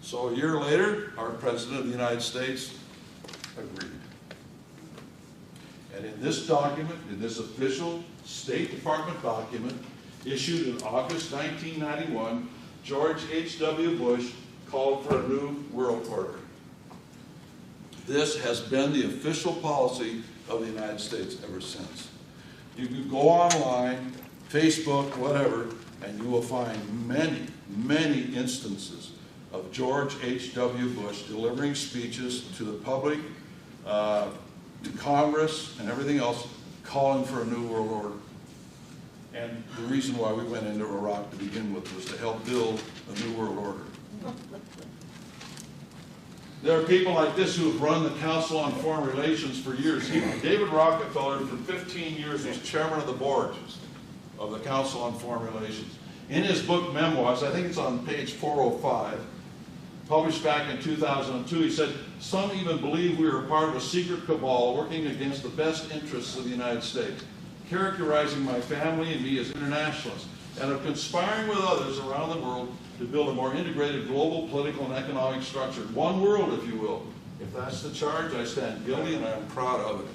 So a year later, our President of the United States agreed. And in this document, in this official State Department document, issued in August 1991, George H.W. Bush called for a New World Order. This has been the official policy of the United States ever since. You can go online, Facebook, whatever, and you will find many, many instances of George H.W. Bush delivering speeches to the public, to Congress, and everything else, calling for a New World Order. And the reason why we went into Iraq to begin with was to help build a New World Order. There are people like this who have run the Council on Foreign Relations for years. David Rockefeller, for 15 years, was chairman of the board of the Council on Foreign Relations. In his book, Memoirs, I think it's on page 405, published back in 2002, he said, "Some even believe we are part of a secret cabal working against the best interests of the United States, characterizing my family and me as internationalists, and of conspiring with others around the world to build a more integrated global political and economic structure. One world, if you will. If that's the charge, I stand guilty and I am proud of it."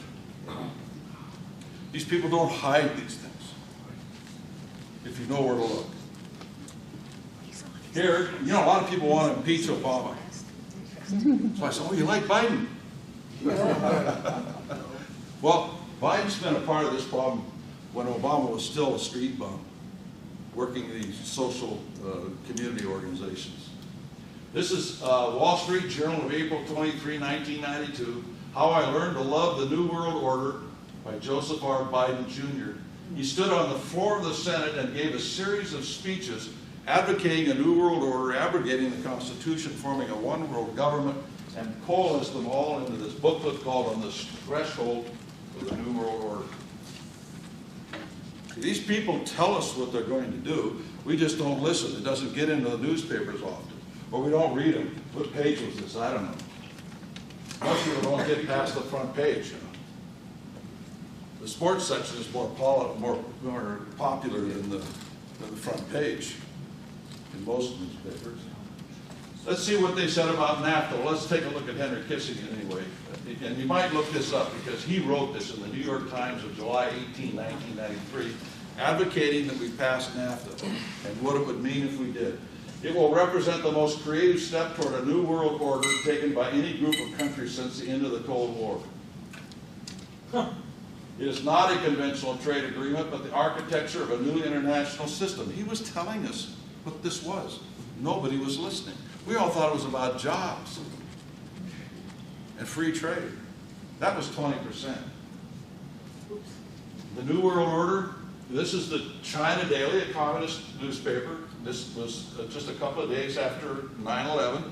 These people don't hide these things, if you know where to look. Here, you know, a lot of people want to impeach Obama. So I said, "Oh, you like Biden?" Well, Biden's been a part of this problem when Obama was still a street bum, working these social community organizations. This is Wall Street Journal of April 23, 1992, How I Learned to Love the New World Order by Joseph R. Biden, Jr. He stood on the floor of the Senate and gave a series of speeches advocating a new world order, abrogating the Constitution, forming a one world government, and coalesced them all into this booklet called On the Threshold of the New World Order. See, these people tell us what they're going to do. We just don't listen. It doesn't get into the newspapers often. Or we don't read them. What page was this? I don't know. Most people don't get past the front page, you know. The sports section is more popular than the front page in most newspapers. Let's see what they said about NAFTA. Let's take a look at Henry Kissinger anyway. And you might look this up because he wrote this in the New York Times of July 18, 1993, advocating that we pass NAFTA and what it would mean if we did. It will represent the most creative step toward a new world order taken by any group of countries since the end of the Cold War. It is not a conventional trade agreement, but the architecture of a new international system. He was telling us what this was. Nobody was listening. We all thought it was about jobs and free trade. That was 20%. The New World Order, this is the China Daily, a communist newspaper. This was just a couple of days after 9/11.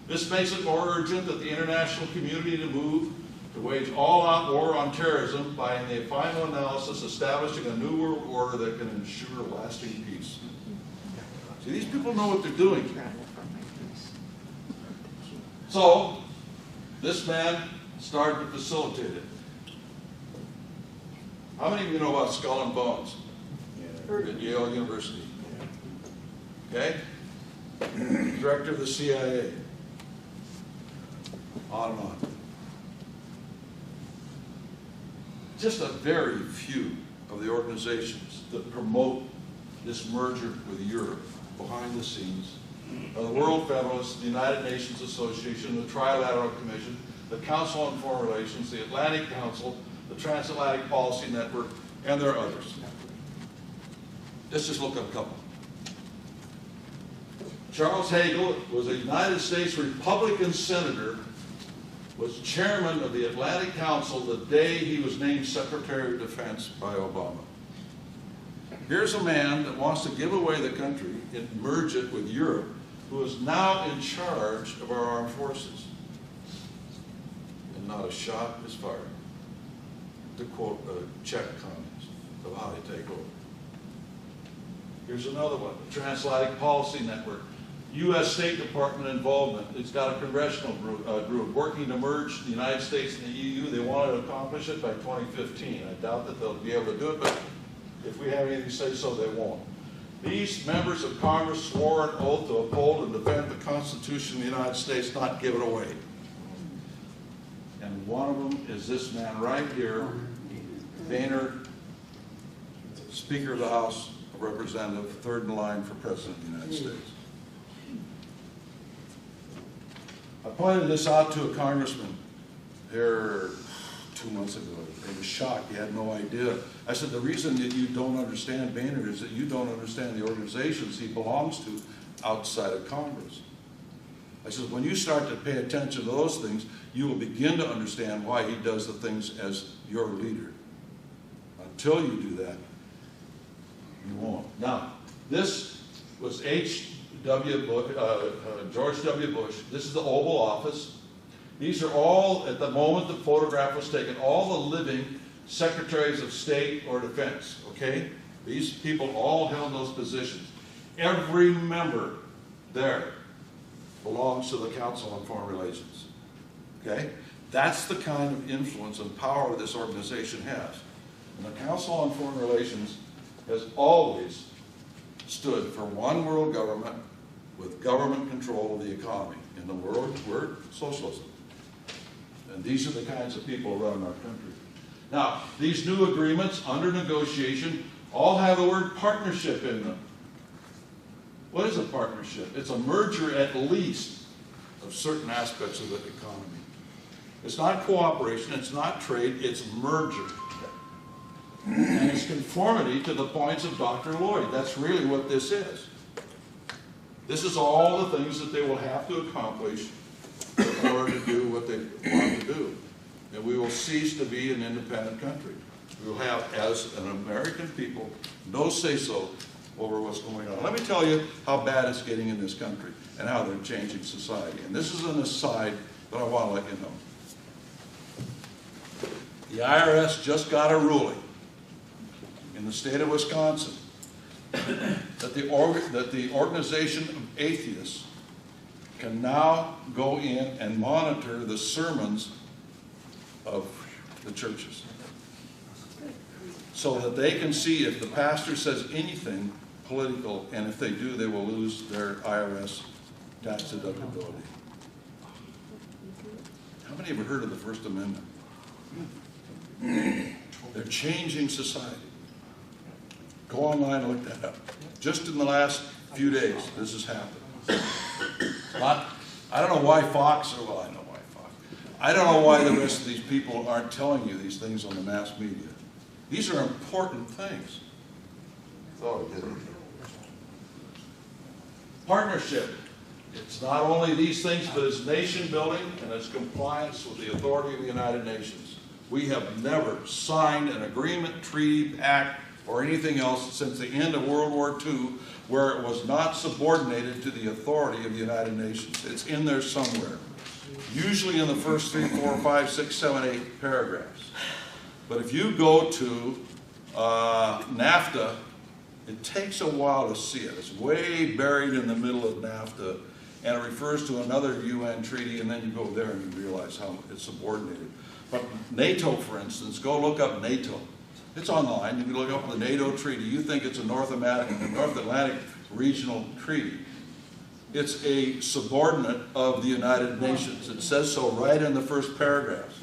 This makes it more urgent that the international community to move to wage all-out war on terrorism by, in the final analysis, establishing a new world order that can ensure lasting peace. See, these people know what they're doing. So, this man started to facilitate it. How many of you know about Skull and Bones? At Yale University. Okay? Director of the CIA. On and on. Just a very few of the organizations that promote this merger with Europe behind the scenes are the World Federalists, the United Nations Association, the Trilateral Commission, the Council on Foreign Relations, the Atlantic Council, the Transatlantic Policy Network, and there are others. Let's just look at a couple. Charles Hagel was a United States Republican senator, was chairman of the Atlantic Council the day he was named Secretary of Defense by Obama. Here's a man that wants to give away the country and merge it with Europe, who is now in charge of our armed forces. And not a shot is fired, to quote a Czech communist of how they take over. Here's another one, the Transatlantic Policy Network. U.S. State Department involvement. It's got a congressional group working to merge the United States and the EU. They want to accomplish it by 2015. I doubt that they'll be able to do it, but if we have anything to say so, they won't. These members of Congress swore an oath to uphold and defend the Constitution of the United States, not give it away. And one of them is this man right here, Boehner, Speaker of the House of Representatives, third in line for President of the United States. I pointed this out to a congressman here 2 months ago. He was shocked. He had no idea. I said, the reason that you don't understand Boehner is that you don't understand the organizations he belongs to outside of Congress. I said, when you start to pay attention to those things, you will begin to understand why he does the things as your leader. Until you do that, you won't. Now, this was George W. Bush. This is the Oval Office. These are all, at the moment the photograph was taken, all the living secretaries of state or defense, okay? These people all held those positions. Every member there belongs to the Council on Foreign Relations, okay? That's the kind of influence and power this organization has. And the Council on Foreign Relations has always stood for one world government with government control of the economy. In the word socialism. And these are the kinds of people running our country. Now, these new agreements under negotiation all have the word partnership in them. What is a partnership? It's a merger, at least, of certain aspects of the economy. It's not cooperation, it's not trade, it's merger. And it's conformity to the points of Dr. Lloyd. That's really what this is. This is all the things that they will have to accomplish in order to do what they want to do. And we will cease to be an independent country. We will have, as an American people, no say-so over what's going on. Let me tell you how bad it's getting in this country and how they're changing society. And this is an aside that I want to let you know. The IRS just got a ruling in the state of Wisconsin that the organization of atheists can now go in and monitor the sermons of the churches, so that they can see if the pastor says anything political, and if they do, they will lose their IRS tax deductibility. How many have heard of the First Amendment? They're changing society. Go online and look that up. Just in the last few days, this has happened. I don't know why Fox, or well, I know why Fox. I don't know why the rest of these people aren't telling you these things on the mass media. These are important things. Oh, I did it. Partnership. It's not only these things, but it's nation building and it's compliance with the authority of the United Nations. We have never signed an agreement, treaty, pact, or anything else since the end of World War II where it was not subordinated to the authority of the United Nations. It's in there somewhere. Usually in the first 3, 4, 5, 6, 7, 8 paragraphs. But if you go to NAFTA, it takes a while to see it. It's way buried in the middle of NAFTA, and it refers to another UN treaty, and then you go there and you realize how it's subordinated. But NATO, for instance, go look up NATO. It's online. You can look up the NATO treaty. You think it's a North Atlantic regional treaty. It's a subordinate of the United Nations. It says so right in the first paragraph.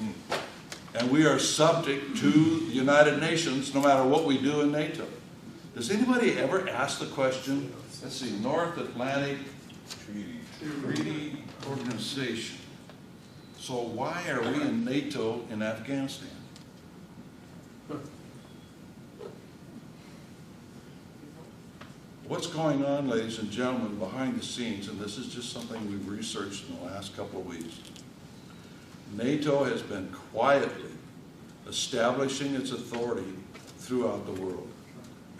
And we are subject to the United Nations no matter what we do in NATO. Does anybody ever ask the question, let's see, North Atlantic Treaty Organization. So why are we in NATO in Afghanistan? What's going on, ladies and gentlemen, behind the scenes, and this is just something we've researched in the last couple of weeks. NATO has been quietly establishing its authority throughout the world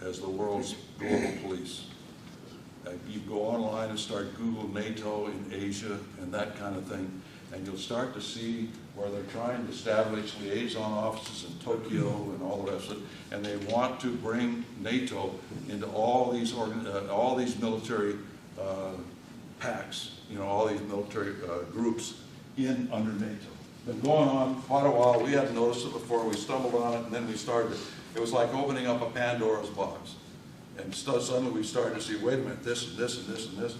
as the world's global police. You go online and start Google NATO in Asia and that kind of thing, and you'll start to see where they're trying to establish liaison offices in Tokyo and all the rest of it, and they want to bring NATO into all these military pacts, all these military groups in under NATO. Been going on quite a while. We hadn't noticed it before. We stumbled on it, and then we started. It was like opening up a Pandora's box. And suddenly we started to see, wait a minute, this and this and this and this.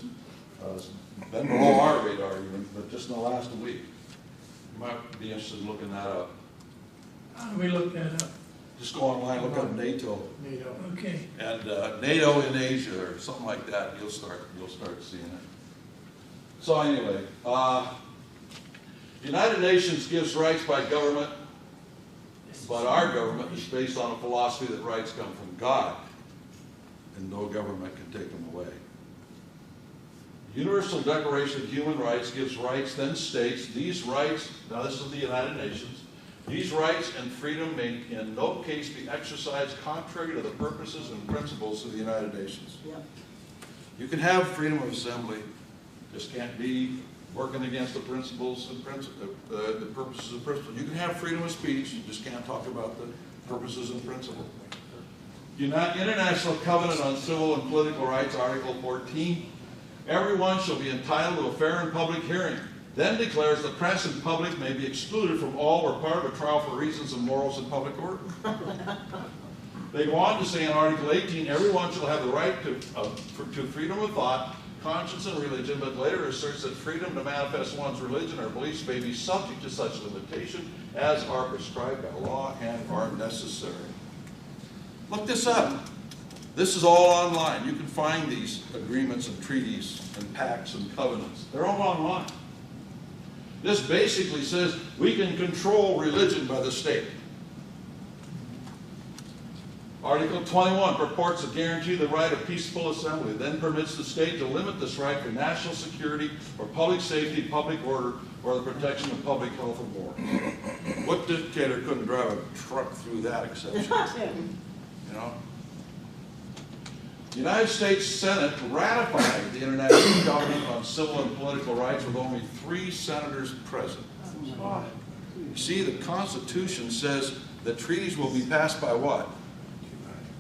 Been below our radar even, but just in the last week. You might be interested in looking that up. How do we look that up? Just go online, look up NATO. NATO. Okay. And NATO in Asia or something like that. You'll start seeing it. So anyway, the United Nations gives rights by government, but our government is based on a philosophy that rights come from God, and no government can take them away. The Universal Declaration of Human Rights gives rights, then states, these rights, now this is the United Nations, these rights and freedom may in no case be exercised contrary to the purposes and principles of the United Nations. Yep. You can have freedom of assembly, just can't be working against the principles and the purposes and principles. You can have freedom of speech, you just can't talk about the purposes and principles. International Covenant on Civil and Political Rights, Article 14, everyone shall be entitled to a fair and public hearing. Then declares the press and public may be excluded from all or part of a trial for reasons of morals and public order. They go on to say in Article 18, everyone shall have the right to freedom of thought, conscience, and religion, but later asserts that freedom to manifest one's religion or beliefs may be subject to such limitation as are prescribed by law and are necessary. Look this up. This is all online. You can find these agreements and treaties and pacts and covenants. They're all online. This basically says we can control religion by the state. Article 21 purports to guarantee the right of peaceful assembly, then permits the state to limit this right for national security or public safety, public order, or the protection of public health or morals. What dictator couldn't drive a truck through that exception? You know? The United States Senate ratified the International Covenant on Civil and Political Rights with only 3 senators present. You see, the Constitution says that treaties will be passed by what?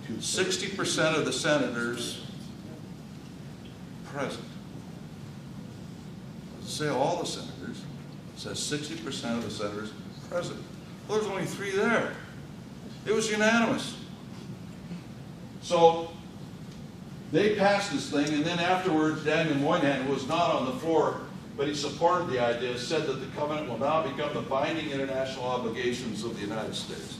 60% of the senators present. It doesn't say all the senators. It says 60% of the senators present. Well, there's only 3 there. It was unanimous. So they passed this thing, and then afterwards, Daniel Moynihan, who was not on the floor, but he supported the idea, said that the covenant will now become the binding international obligations of the United States.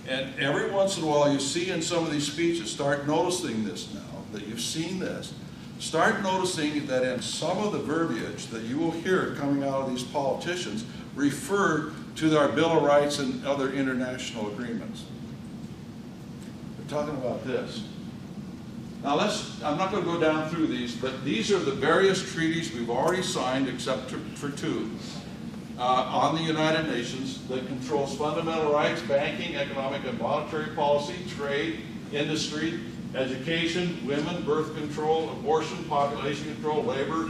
And every once in a while, you see in some of these speeches, start noticing this now, that you've seen this. Start noticing that in some of the verbiage that you will hear coming out of these politicians refer to our Bill of Rights and other international agreements. They're talking about this. Now I'm not going to go down through these, but these are the various treaties we've already signed, except for 2, on the United Nations that controls fundamental rights, banking, economic and monetary policy, trade, industry, education, women, birth control, abortion, population control, labor,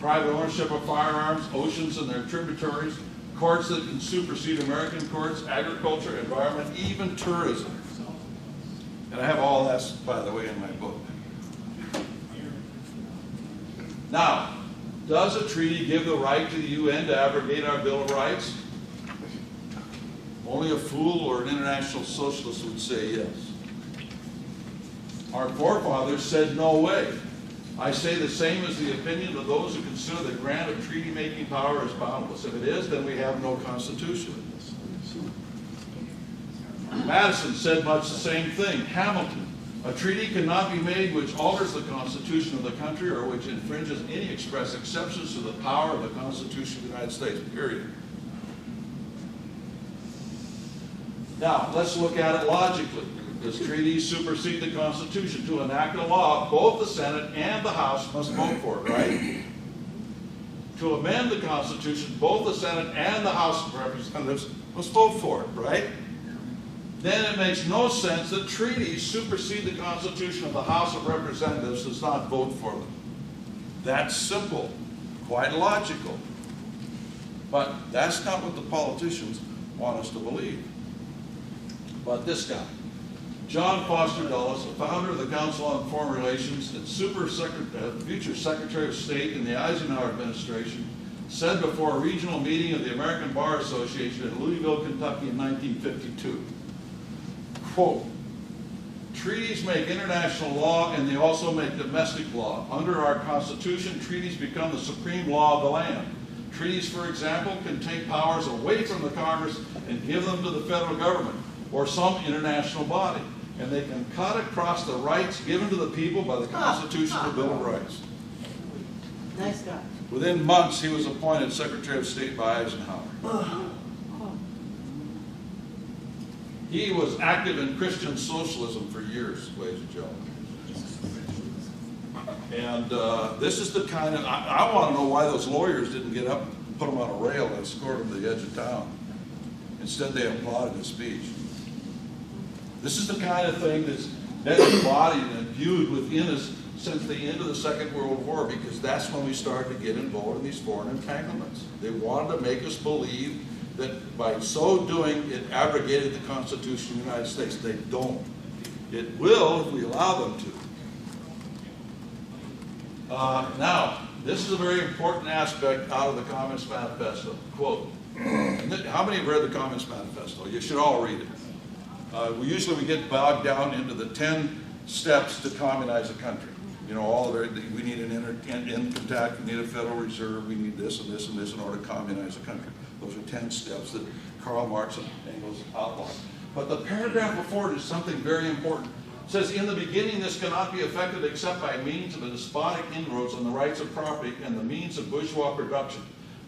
private ownership of firearms, oceans and their tributaries, courts that can supersede American courts, agriculture, environment, even tourism. And I have all that, by the way, in my book. Now, does a treaty give the right to the UN to abrogate our Bill of Rights? Only a fool or an international socialist would say yes. Our forefathers said no way. I say the same as the opinion of those who consider the grant of treaty-making power as boundless. If it is, then we have no constitution. Madison said much the same thing. Hamilton, a treaty cannot be made which alters the Constitution of the country or which infringes any express exceptions to the power of the Constitution of the United States, period. Now, let's look at it logically. Does treaties supersede the Constitution? To enact a law, both the Senate and the House must vote for it, right? To amend the Constitution, both the Senate and the House of Representatives must vote for it, right? Then it makes no sense that treaties supersede the Constitution if the House of Representatives does not vote for them. That's simple, quite logical. But that's not what the politicians want us to believe. But this guy, John Foster Dulles, the founder of the Council on Foreign Relations and future Secretary of State in the Eisenhower administration, said before a regional meeting of the American Bar Association in Louisville, Kentucky in 1952, quote, treaties make international law and they also make domestic law. Under our Constitution, treaties become the supreme law of the land. Treaties, for example, can take powers away from the Congress and give them to the federal government or some international body. And they can cut across the rights given to the people by the Constitution and the Bill of Rights. Nice guy. Within months, he was appointed Secretary of State by Eisenhower. He was active in Christian socialism for years, ladies and gentlemen. And this is the kind of, I want to know why those lawyers didn't get up, put him on a rail and escort him to the edge of town. Instead, they applauded his speech. This is the kind of thing that's been embodied and viewed within us since the end of the Second World War, because that's when we started to get involved in these foreign entanglements. They wanted to make us believe that by so doing, it abrogated the Constitution of the United States. They don't. It will if we allow them to. Now, this is a very important aspect out of the Communist Manifesto. Quote, how many have read the Communist Manifesto? You should all read it. Usually we get bogged down into the 10 steps to communize a country. You know, we need an income tax, we need a Federal Reserve, we need this and this and this in order to communize a country. Those are 10 steps that Karl Marx and Engels outlined. But the paragraph before it is something very important. It says, in the beginning this cannot be effected except by means of a despotic inroads on the rights of property and the means of bourgeois production,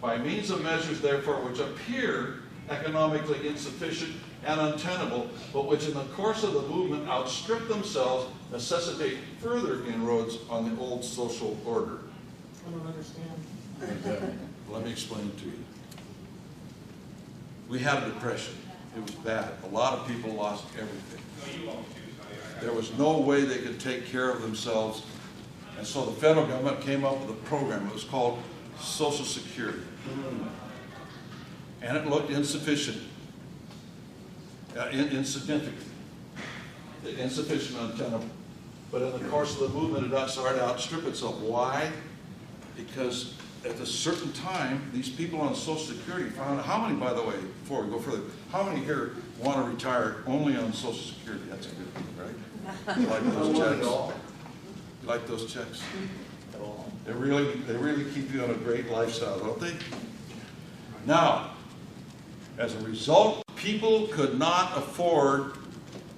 by means of measures, therefore, which appear economically insufficient and untenable, but which in the course of the movement outstrip themselves, necessitate further inroads on the old social order. I don't understand. Let me explain it to you. We had a depression. It was bad. A lot of people lost everything. There was no way they could take care of themselves. And so the federal government came up with a program. It was called Social Security. And it looked insufficient, insignificant, insufficient, untenable. But in the course of the movement, it started to outstrip itself. Why? Because at a certain time, these people on Social Security found, how many, by the way, before we go further, how many here want to retire only on Social Security? That's a good thing, right? You like those checks? You like those checks? They really keep you on a great lifestyle, don't they? Now, as a result, people could not afford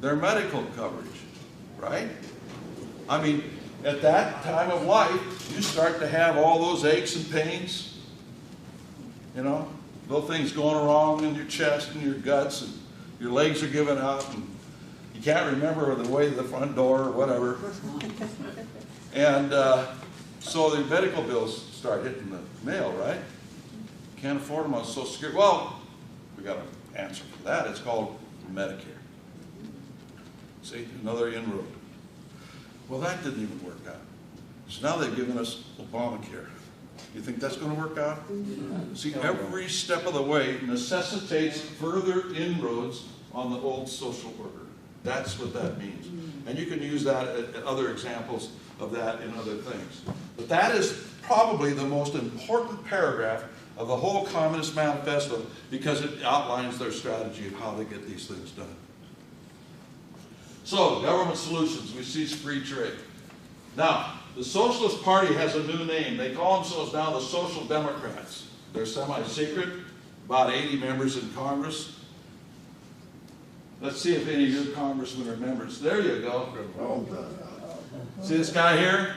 their medical coverage, right? I mean, at that time of life, you start to have all those aches and pains, you know, little things going wrong in your chest and your guts, and your legs are giving out, and you can't remember the way to the front door or whatever. And so the medical bills start hitting the mail, right? Can't afford them on Social Security. Well, we got an answer for that. It's called Medicare. See, another inroad. Well, that didn't even work out. So now they've given us Obamacare. You think that's going to work out? See, every step of the way necessitates further inroads on the old social order. That's what that means. And you can use that at other examples of that in other things. But that is probably the most important paragraph of the whole Communist Manifesto, because it outlines their strategy of how they get these things done. So, government solutions, we cease free trade. Now, the Socialist Party has a new name. They call themselves now the Social Democrats. They're semi-secret, about 80 members in Congress. Let's see if any of your congressmen are members. There you go. See this guy here?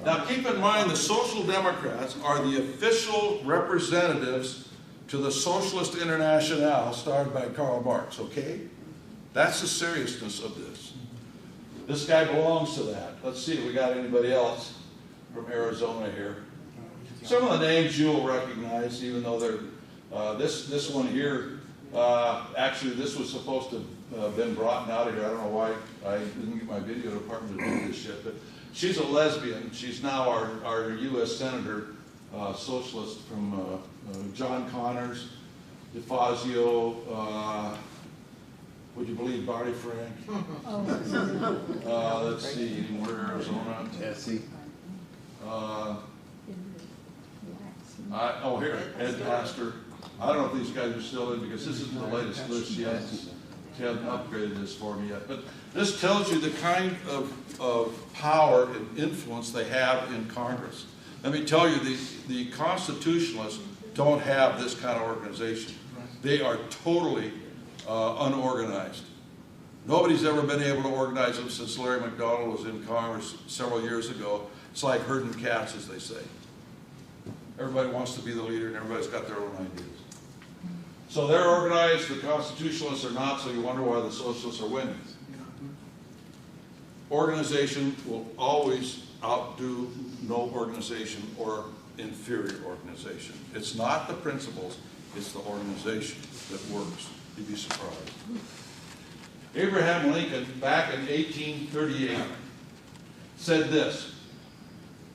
Now keep in mind the Social Democrats are the official representatives to the Socialist Internationale started by Karl Marx, okay? That's the seriousness of this. This guy belongs to that. Let's see if we got anybody else from Arizona here. Some of the names you'll recognize, even though they're, this one here, actually this was supposed to have been brought out of here. I don't know why I didn't get my video department to do this yet, but she's a lesbian. She's now our U.S. Senator, socialist from John Connors, DeFazio, would you believe Barney Frank? Let's see, anywhere, Arizona. Tessie. Oh, here, Ed Pastor. I don't know if these guys are still in because this isn't the latest list yet. She hasn't upgraded this for me yet. But this tells you the kind of power and influence they have in Congress. Let me tell you, the constitutionalists don't have this kind of organization. They are totally unorganized. Nobody's ever been able to organize them since Larry McDonald was in Congress several years ago. It's like herding cats, as they say. Everybody wants to be the leader, and everybody's got their own ideas. So they're organized, the constitutionalists are not, so you wonder why the socialists are winning. Organization will always outdo no organization or inferior organization. It's not the principles, it's the organization that works. You'd be surprised. Abraham Lincoln, back in 1838, said this: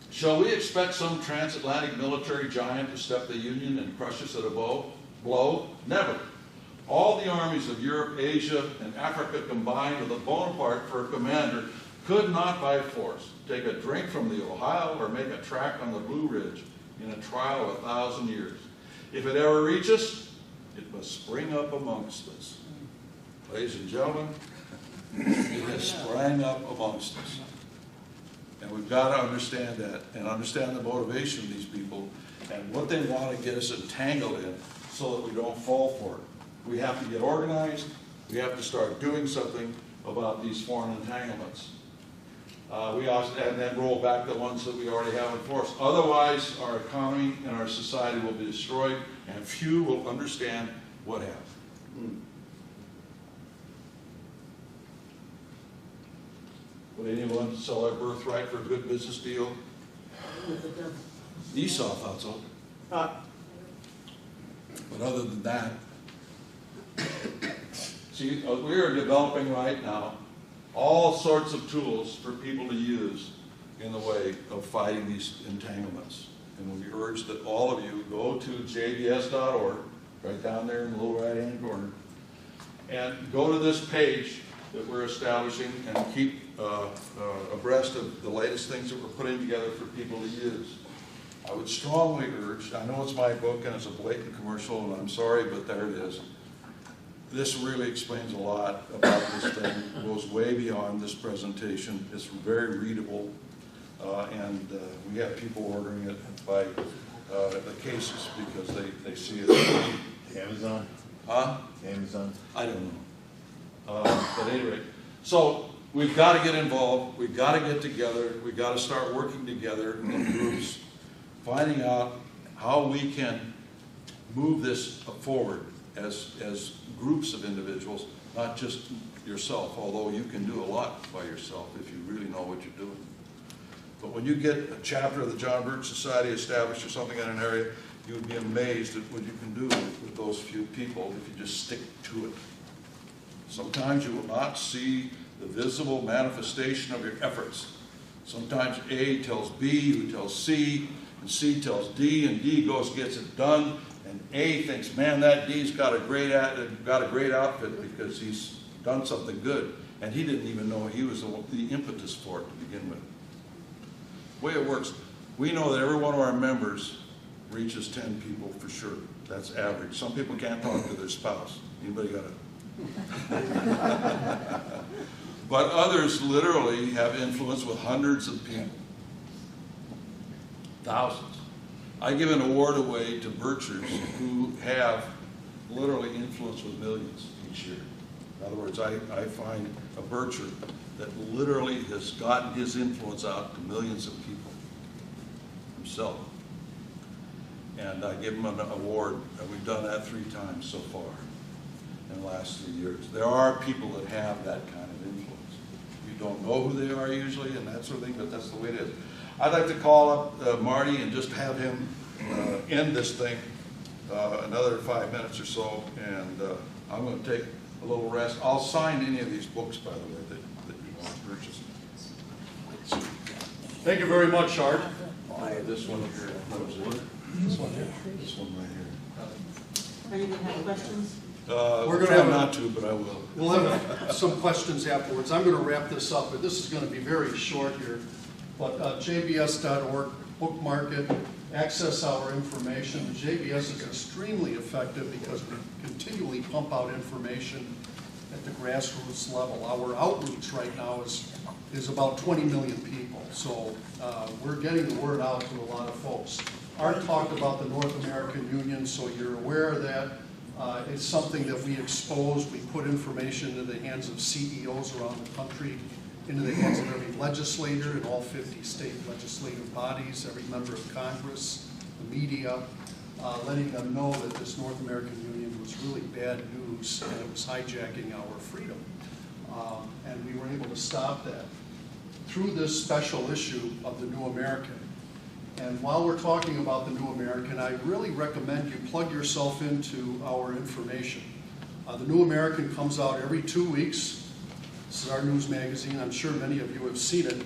"Shall we expect some transatlantic military giant to step the Union and crush us at a blow? Never. All the armies of Europe, Asia, and Africa combined with a Bonaparte for a commander could not by force take a drink from the Ohio or make a track on the Blue Ridge in a trial of 1,000 years. If it ever reach us, it must spring up amongst us." Ladies and gentlemen, it has sprang up amongst us. And we've got to understand that and understand the motivation of these people and what they want to get us entangled in so that we don't fall for it. We have to get organized. We have to start doing something about these foreign entanglements. We also, and then roll back the ones that we already have in force. Otherwise, our economy and our society will be destroyed, and few will understand what happened. Would anyone sell our birthright for a good business deal? Esau thought so. But other than that, see, we are developing right now all sorts of tools for people to use in the way of fighting these entanglements. And we urge that all of you go to jbs.org, right down there in the little right-hand corner, and go to this page that we're establishing and keep abreast of the latest things that we're putting together for people to use. I would strongly urge, I know it's my book and it's a blatant commercial, and I'm sorry, but there it is. This really explains a lot about this thing. It goes way beyond this presentation. It's very readable, and we have people ordering it by the cases because they see it. Amazon? Huh? Amazon? I don't know. But anyway, so we've got to get involved. We've got to get together. We've got to start working together in groups, finding out how we can move this forward as groups of individuals, not just yourself, although you can do a lot by yourself if you really know what you're doing. But when you get a chapter of the John Birch Society established or something in an area, you would be amazed at what you can do with those few people if you just stick to it. Sometimes you will not see the visible manifestation of your efforts. Sometimes A tells B, who tells C, and C tells D, and D gets it done, and A thinks, man, that D's got a great outfit because he's done something good, and he didn't even know he was the impetus for it to begin with. The way it works, we know that every one of our members reaches 10 people for sure. That's average. Some people can't talk to their spouse. Anybody got it? But others literally have influence with hundreds of people. Thousands. I give an award away to Birchers who have literally influence with millions each year. In other words, I find a Bircher that literally has gotten his influence out to millions of people himself. And I give him an award, and we've done that 3 times so far in the last 3 years. There are people that have that kind of influence. You don't know who they are usually and that sort of thing, but that's the way it is. I'd like to call up Marty and just have him end this thing another 5 minutes or so, and I'm going to take a little rest. I'll sign any of these books, by the way, that you want to purchase. Thank you very much, Art. This one here. This one here. This one right here. Are you going to have questions? We're gonna try have not to, but I will. We'll have some questions afterwards. I'm going to wrap this up, but this is going to be very short here. But jbs.org, bookmark it, access our information. JBS is extremely effective because we continually pump out information at the grassroots level. Our outreach right now is about 20 million people. So we're getting the word out to a lot of folks. Art talked about the North American Union, so you're aware of that. It's something that we expose. We put information into the hands of CEOs around the country, into the hands of every legislator in all 50 state legislative bodies, every member of Congress, the media, letting them know that this North American Union was really bad news and it was hijacking our freedom. And we were able to stop that through this special issue of the New American. And while we're talking about the New American, I really recommend you plug yourself into our information. The New American comes out every 2 weeks. This is our news magazine. I'm sure many of you have seen it.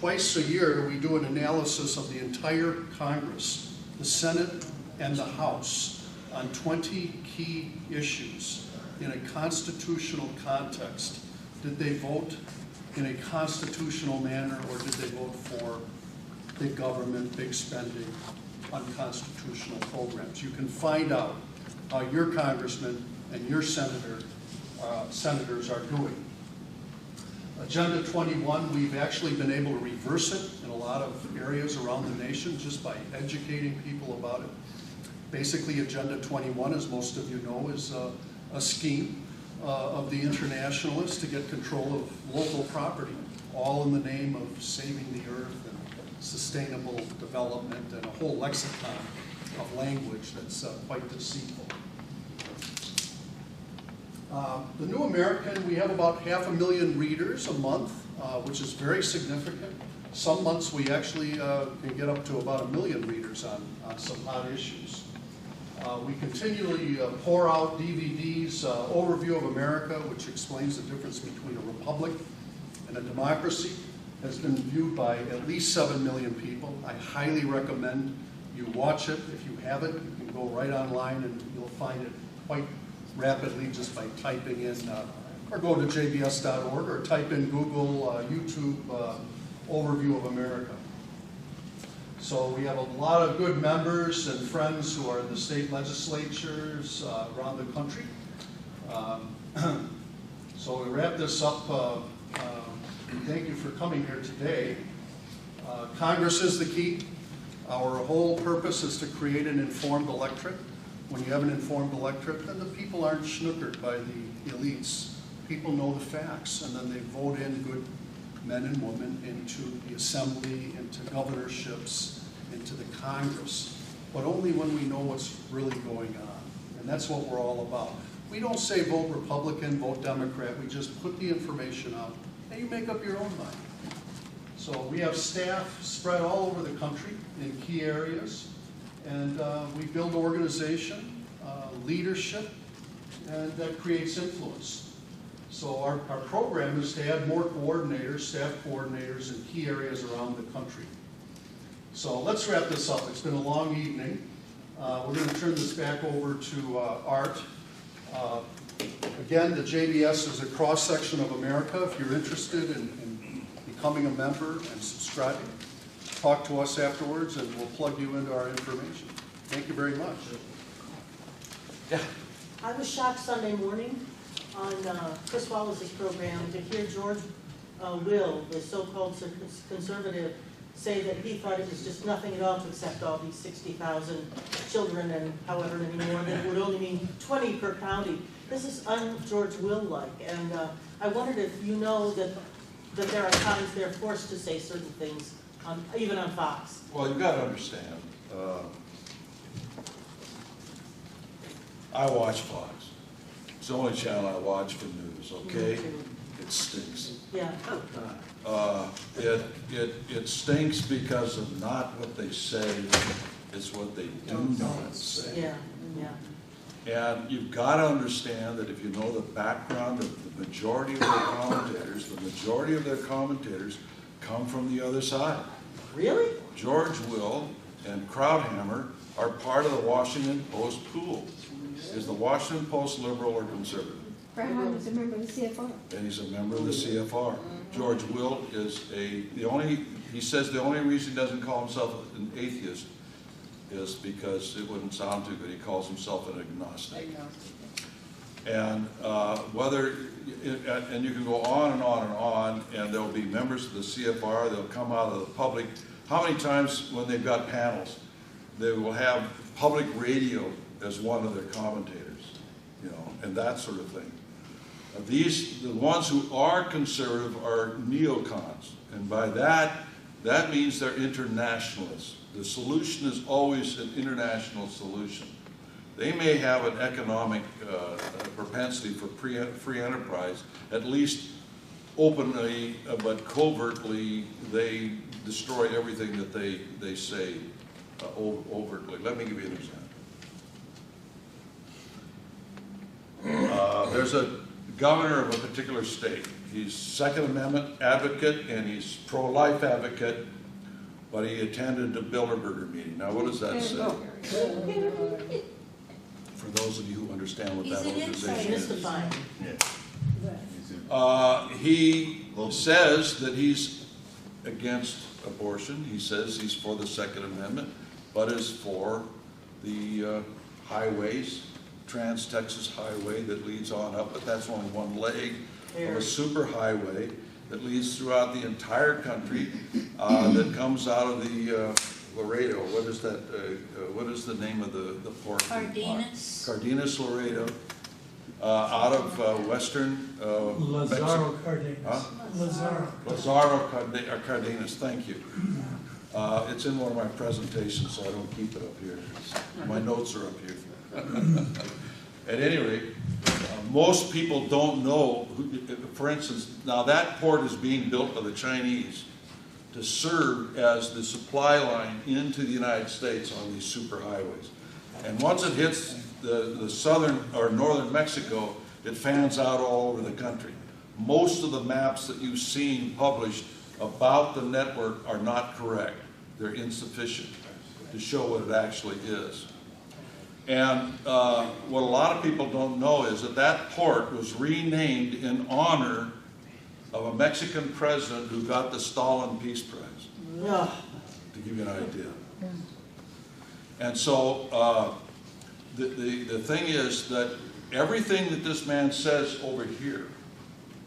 Twice a year, we do an analysis of the entire Congress, the Senate and the House, on 20 key issues in a constitutional context. Did they vote in a constitutional manner, or did they vote for big government, big spending, unconstitutional programs? You can find out how your congressman and your senators are doing. Agenda 21, we've actually been able to reverse it in a lot of areas around the nation just by educating people about it. Basically, Agenda 21, as most of you know, is a scheme of the internationalists to get control of local property. all in the name of saving the earth and sustainable development, and a whole lexicon of language that's quite deceitful. The New American, we have about 500,000 readers a month, which is very significant. Some months we actually can get up to about 1 million readers on some hot issues. We continually pour out DVDs, Overview of America, which explains the difference between a republic and a democracy. Has been viewed by at least 7 million people. I highly recommend you watch it. If you haven't, you can go right online and you'll find it quite rapidly just by typing in, or go to jbs.org or type in Google, YouTube, Overview of America. So we have a lot of good members and friends who are in the state legislatures around the country. So we wrap this up. Thank you for coming here today. Congress is the key. Our whole purpose is to create an informed electorate. When you have an informed electorate, then the people aren't snookered by the elites. People know the facts, and then they vote in good men and women into the assembly, into governorships, into the Congress, but only when we know what's really going on. And that's what we're all about. We don't say vote Republican, vote Democrat. We just put the information out, and you make up your own mind. So we have staff spread all over the country in key areas, and we build organization, leadership, and that creates influence. So our program is to add more coordinators, staff coordinators in key areas around the country. So let's wrap this up. It's been a long evening. We're going to turn this back over to Art. Again, the JBS is a cross-section of America. If you're interested in becoming a member and subscribing, talk to us afterwards and we'll plug you into our information. Thank you very much. Yeah. I was shocked Sunday morning on Chris Wallace's program to hear George Will, the so-called conservative, say that he thought it was just nothing at all to accept all these 60,000 children and however many more, that it would only mean 20 per county. This is un-George Will-like, and I wondered if you know that there are times they're forced to say certain things, even on Fox. Well, you've got to understand, I watch Fox. It's the only channel I watch for news, okay? It stinks. Yeah. It stinks because of not what they say, it's what they do not say. Yeah, yeah. And you've got to understand that if you know the background of the majority of their commentators come from the other side. Really? George Will and Krauthammer are part of the Washington Post pool. Is the Washington Post liberal or conservative? Krauthammer was a member of the CFR. And he's a member of the CFR. George Will is he says the only reason he doesn't call himself an atheist is because it wouldn't sound too good. He calls himself an agnostic. And and you can go on and on and on, and there'll be members of the CFR, they'll come out of the public. How many times when they've got panels, they will have public radio as one of their commentators, and that sort of thing. The ones who are conservative are neocons, and by that means they're internationalists. The solution is always an international solution. They may have an economic propensity for free enterprise, at least openly, but covertly, they destroy everything that they say overtly. Let me give you an example. There's a governor of a particular state. He's Second Amendment advocate and he's pro-life advocate, but he attended a Bilderberger meeting. Now, what does that say? For those of you who understand what that organization is. Mystifying. He says that he's against abortion. He says he's for the Second Amendment, but is for the highways, Trans-Texas Highway that leads on up, but that's only one leg of a super highway that leads throughout the entire country that comes out of the Laredo. What is that? What is the name of the port? Cardenas. Cardenas, Laredo. out of western Lazaro Cardenas. Huh? Lazaro. Lazaro Cardenas, thank you. It's in one of my presentations, so I don't keep it up here. My notes are up here. At any rate, most people don't know, for instance, now that port is being built by the Chinese to serve as the supply line into the United States on these superhighways. And once it hits the southern or northern Mexico, it fans out all over the country. Most of the maps that you've seen published about the network are not correct. They're insufficient to show what it actually is. And what a lot of people don't know is that that port was renamed in honor of a Mexican president who got the Stalin Peace Prize, to give you an idea. And so the thing is that everything that this man says over here,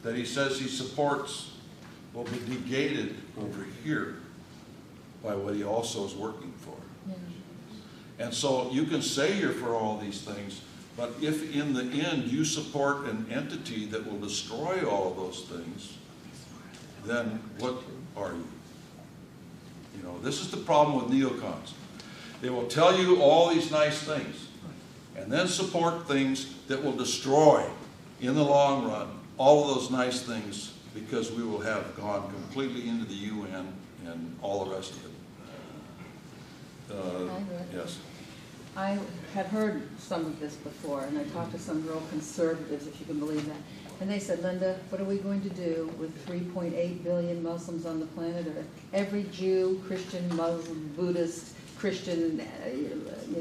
that he says he supports, will be negated over here by what he also is working for. And so you can say you're for all these things, but if in the end you support an entity that will destroy all of those things, then what are you? You know, this is the problem with neocons. They will tell you all these nice things and then support things that will destroy, in the long run, all of those nice things, because we will have gone completely into the UN and all the rest of it. Yes. I had heard some of this before, and I talked to some real conservatives, if you can believe that. And they said, Linda, what are we going to do with 3.8 billion Muslims on the planet Earth? Every Jew, Christian, Muslim, Buddhist, Christian,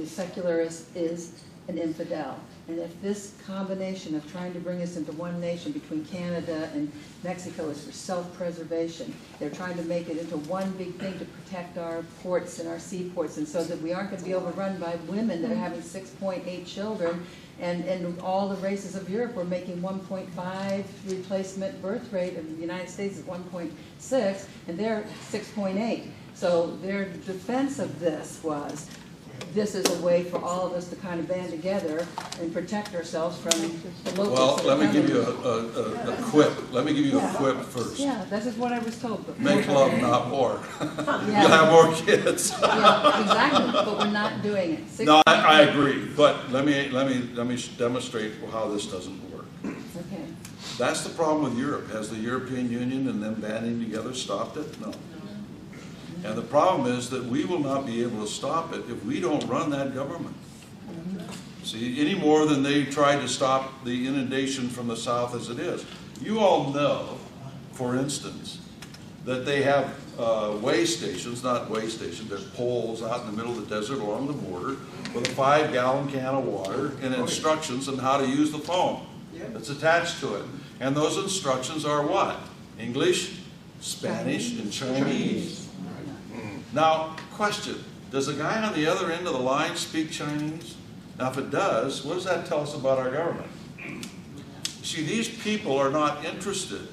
secularist is an infidel. And if this combination of trying to bring us into one nation between Canada and Mexico is for self-preservation, they're trying to make it into one big thing to protect our ports and our seaports, and so that we aren't going to be overrun by women that are having 6.8 children, and all the races of Europe were making 1.5 replacement birth rate, and the United States is 1.6, and they're 6.8. So their defense of this was, this is a way for all of us to kind of band together and protect ourselves from the locals. Well, let me give you a quip. Let me give you a quip first. Yeah, this is what I was told. But Make love, not war. Yeah. You'll have more kids. Yeah, exactly, but we're not doing it. No, I agree, but let me demonstrate how this doesn't work. Okay. That's the problem with Europe. Has the European Union and them banding together stopped it? No. And the problem is that we will not be able to stop it if we don't run that government. See, any more than they tried to stop the inundation from the south as it is. You all know, for instance, that they have way stations, not way stations, they're poles out in the middle of the desert along the border with a 5-gallon can of water and instructions on how to use the phone that's attached to it. And those instructions are what? English, Spanish, and Chinese. Now, question, does the guy on the other end of the line speak Chinese? Now, if it does, what does that tell us about our government? See, these people are not interested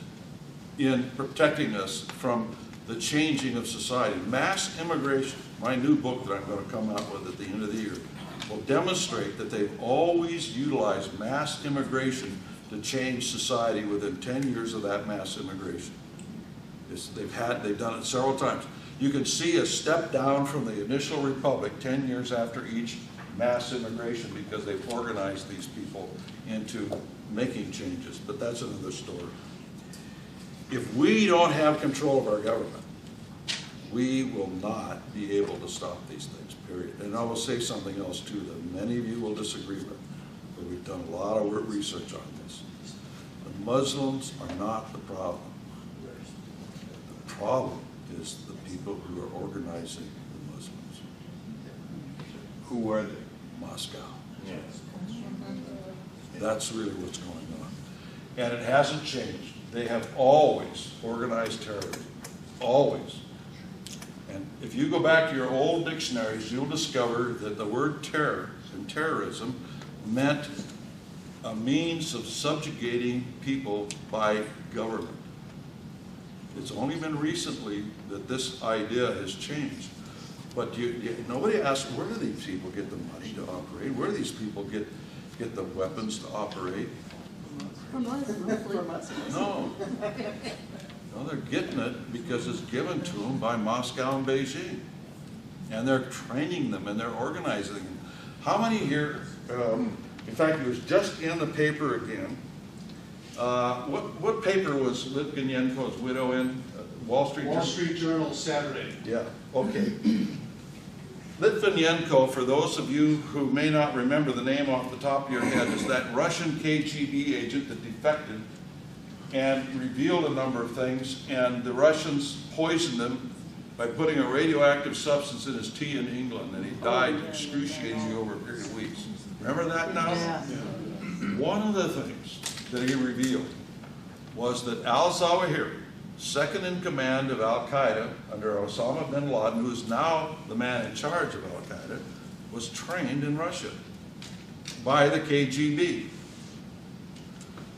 in protecting us from the changing of society. Mass immigration, my new book that I'm going to come out with at the end of the year, will demonstrate that they've always utilized mass immigration to change society within 10 years of that mass immigration. They've done it several times. You can see a step down from the initial republic 10 years after each mass immigration because they've organized these people into making changes, but that's another story. If we don't have control of our government, we will not be able to stop these things, period. And I will say something else too that many of you will disagree with, but we've done a lot of research on this. The Muslims are not the problem. The problem is the people who are organizing the Muslims. Who were they? Moscow. Yes. That's really what's going on. And it hasn't changed. They have always organized terrorism. Always. And if you go back to your old dictionaries, you'll discover that the word terror and terrorism meant a means of subjugating people by government. It's only been recently that this idea has changed. But nobody asks, where do these people get the money to operate? Where do these people get get the weapons to operate. From us, mostly. No. No, they're getting it because it's given to them by Moscow and Beijing. And they're training them and they're organizing them. How many here, in fact, it was just in the paper again. What paper was Litvinenko's widow in? Wall Street Journal? Wall Street Journal, Saturday. Yeah, okay. Litvinenko, for those of you who may not remember the name off the top of your head, is that Russian KGB agent that defected and revealed a number of things, and the Russians poisoned him by putting a radioactive substance in his tea in England, and he died excruciatingly over a period of weeks. Remember that now? Yeah. One of the things that he revealed was that al-Zawahiri, second in command of Al-Qaeda under Osama bin Laden, who is now the man in charge of Al-Qaeda, was trained in Russia by the KGB.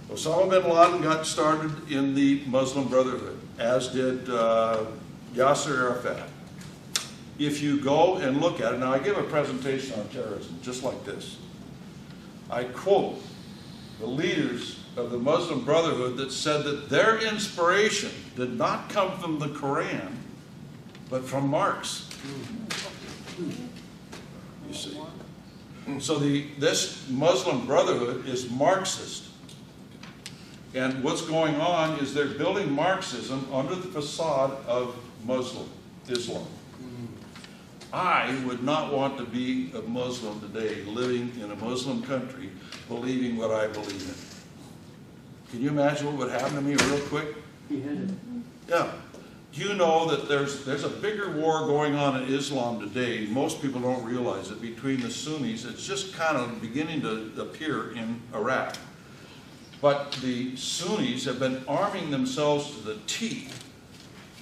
Osama bin Laden got started in the Muslim Brotherhood, as did Yasser Arafat. If you go and look at it, now I give a presentation on terrorism just like this. I quote the leaders of the Muslim Brotherhood that said that their inspiration did not come from the Quran, but from Marx. You see. So this Muslim Brotherhood is Marxist. And what's going on is they're building Marxism under the facade of Islam. I would not want to be a Muslim today, living in a Muslim country, believing what I believe in. Can you imagine what would happen to me real quick? Yeah. Do you know that there's a bigger war going on in Islam today? Most people don't realize it, between the Sunnis. It's just kind of beginning to appear in Iraq. But the Sunnis have been arming themselves to the teeth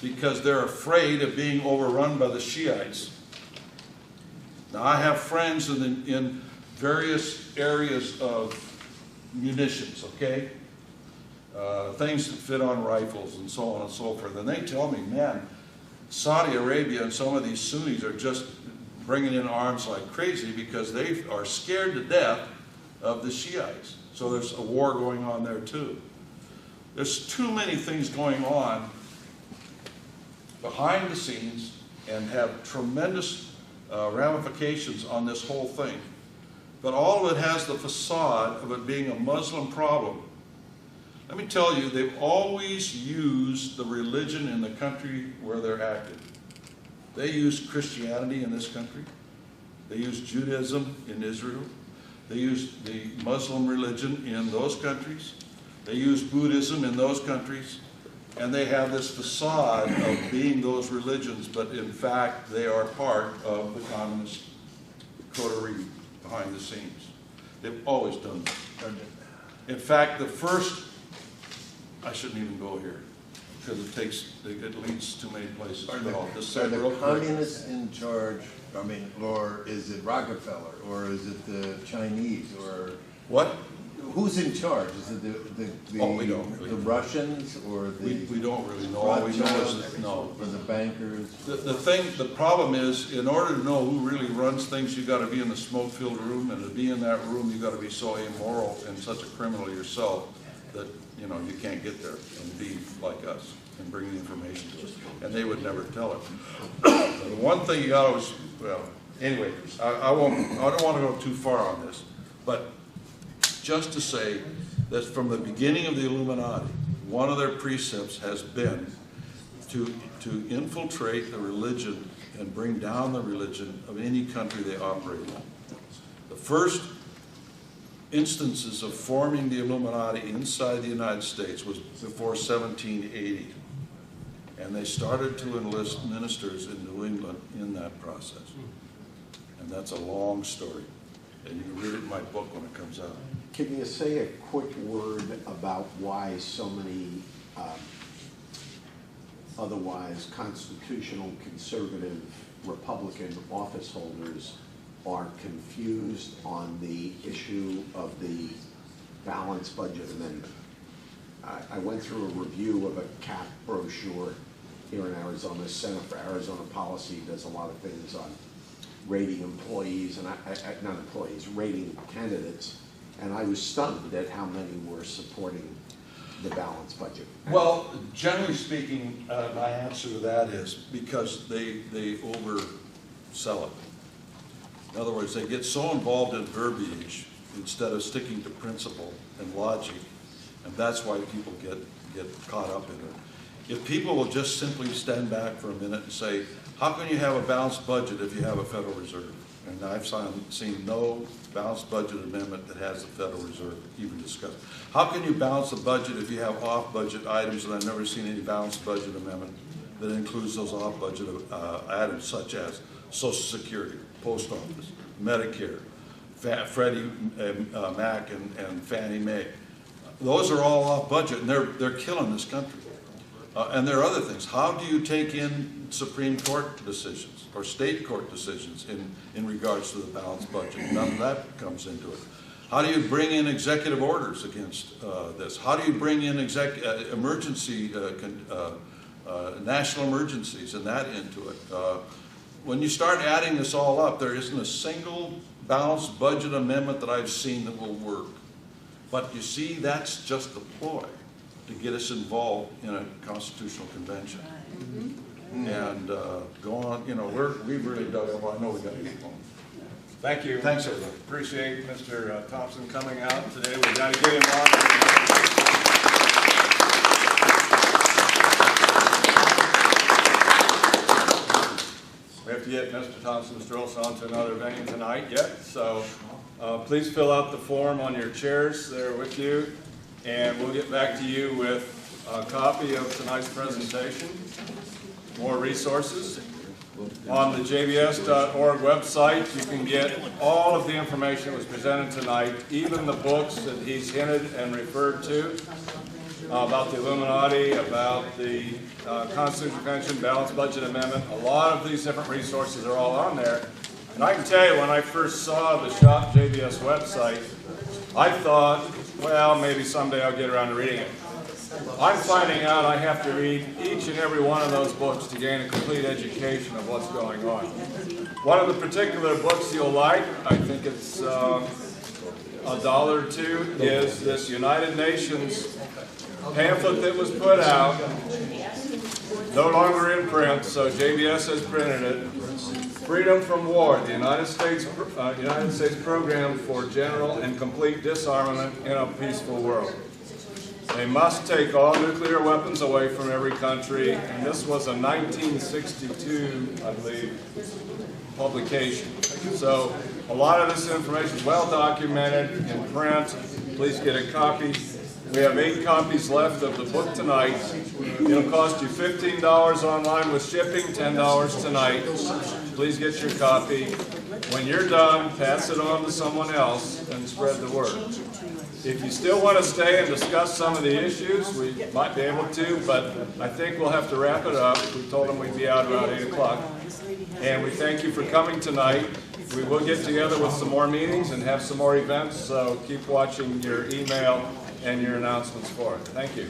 because they're afraid of being overrun by the Shiites. Now, I have friends in various areas of munitions, okay? Things that fit on rifles and so on and so forth. And they tell me, man, Saudi Arabia and some of these Sunnis are just bringing in arms like crazy because they are scared to death of the Shiites. So there's a war going on there too. There's too many things going on behind the scenes and have tremendous ramifications on this whole thing. But all of it has the facade of it being a Muslim problem. Let me tell you, they've always used the religion in the country where they're active. They use Christianity in this country. They use Judaism in Israel. They use the Muslim religion in those countries. They use Buddhism in those countries. And they have this facade of being those religions, but in fact, they are part of the communist coterie behind the scenes. They've always done that. In fact, the first, I shouldn't even go here, because it leads to many places. Are But I'll just say the real quick. communists in charge, or is it Rockefeller, or is it the Chinese, or What? who's in charge? Is it We don't really the know. Russians, or the We don't really know. All we know is that, no. or the bankers? The problem is, in order to know who really runs things, you got to be in the smoke-filled room, and to be in that room, you got to be so immoral and such a criminal yourself that you can't get there and be like us and bring the information to us. And they would never tell it. The one thing you got to always, anyway, I don't want to go too far on this, but just to say that from the beginning of the Illuminati, one of their precepts has been to infiltrate the religion and bring down the religion of any country they operate in. The first instances of forming the Illuminati inside the United States was before 1780. And they started to enlist ministers in New England in that process. And that's a long story. And you can read it in my book when it comes out. Can you say a quick word about why so many otherwise constitutional, conservative, Republican office holders are confused on the issue of the balanced budget amendment? I went through a review of a CAP brochure here in Arizona. Center for Arizona Policy does a lot of things on rating employees, and not employees, rating candidates. And I was stunned at how many were supporting the balanced budget. Well, generally speaking, my answer to that is because they oversell it. In other words, they get so involved in verbiage instead of sticking to principle and logic, and that's why people get caught up in it. If people will just simply stand back for a minute and say, how can you have a balanced budget if you have a Federal Reserve? And I've seen no balanced budget amendment that has the Federal Reserve even discussed. How can you balance a budget if you have off-budget items? And I've never seen any balanced budget amendment that includes those off-budget items such as Social Security, Post Office, Medicare, Freddie Mac, and Fannie Mae. Those are all off-budget, and they're killing this country. And there are other things. How do you take in Supreme Court decisions or state court decisions in regards to the balanced budget? None of that comes into it. How do you bring in executive orders against this? How do you bring in national emergencies and that into it? When you start adding this all up, there isn't a single balanced budget amendment that I've seen that will work. But you see, that's just the ploy to get us involved in a constitutional convention. And go on, you know, we've really dug up. I know we got to get going. Thank you. Thanks, everybody. Appreciate Mr. Thompson coming out today. We've got to get him on. We have to get Mr. Thompson, Mr. Olson onto another vein tonight yet. So please fill out the form on your chairs there with you. And we'll get back to you with a copy of tonight's presentation, more resources. On the jbs.org website, you can get all of the information that was presented tonight, even the books that he's hinted and referred to about the Illuminati, about the Constitutional Convention, Balanced Budget Amendment. A lot of these different resources are all on there. And I can tell you, when I first saw the Shop JBS website, I thought, well, maybe someday I'll get around to reading it. I'm finding out I have to read each and every one of those books to gain a complete education of what's going on. One of the particular books you'll like, I think it's $1 or $2, is this United Nations pamphlet that was put out, no longer in print, so JBS has printed it. Freedom from War, the United States Program for General and Complete Disarmament in a Peaceful World. They must take all nuclear weapons away from every country, and this was a 1962, I believe, publication. So a lot of this information is well documented in print. Please get a copy. We have 8 copies left of the book tonight. It'll cost you $15 online with shipping, $10 tonight. Please get your copy. When you're done, pass it on to someone else and spread the word. If you still want to stay and discuss some of the issues, we might be able to, but I think we'll have to wrap it up. We told them we'd be out around 8 o'clock. And we thank you for coming tonight. We will get together with some more meetings and have some more events, so keep watching your email and your announcements for it. Thank you.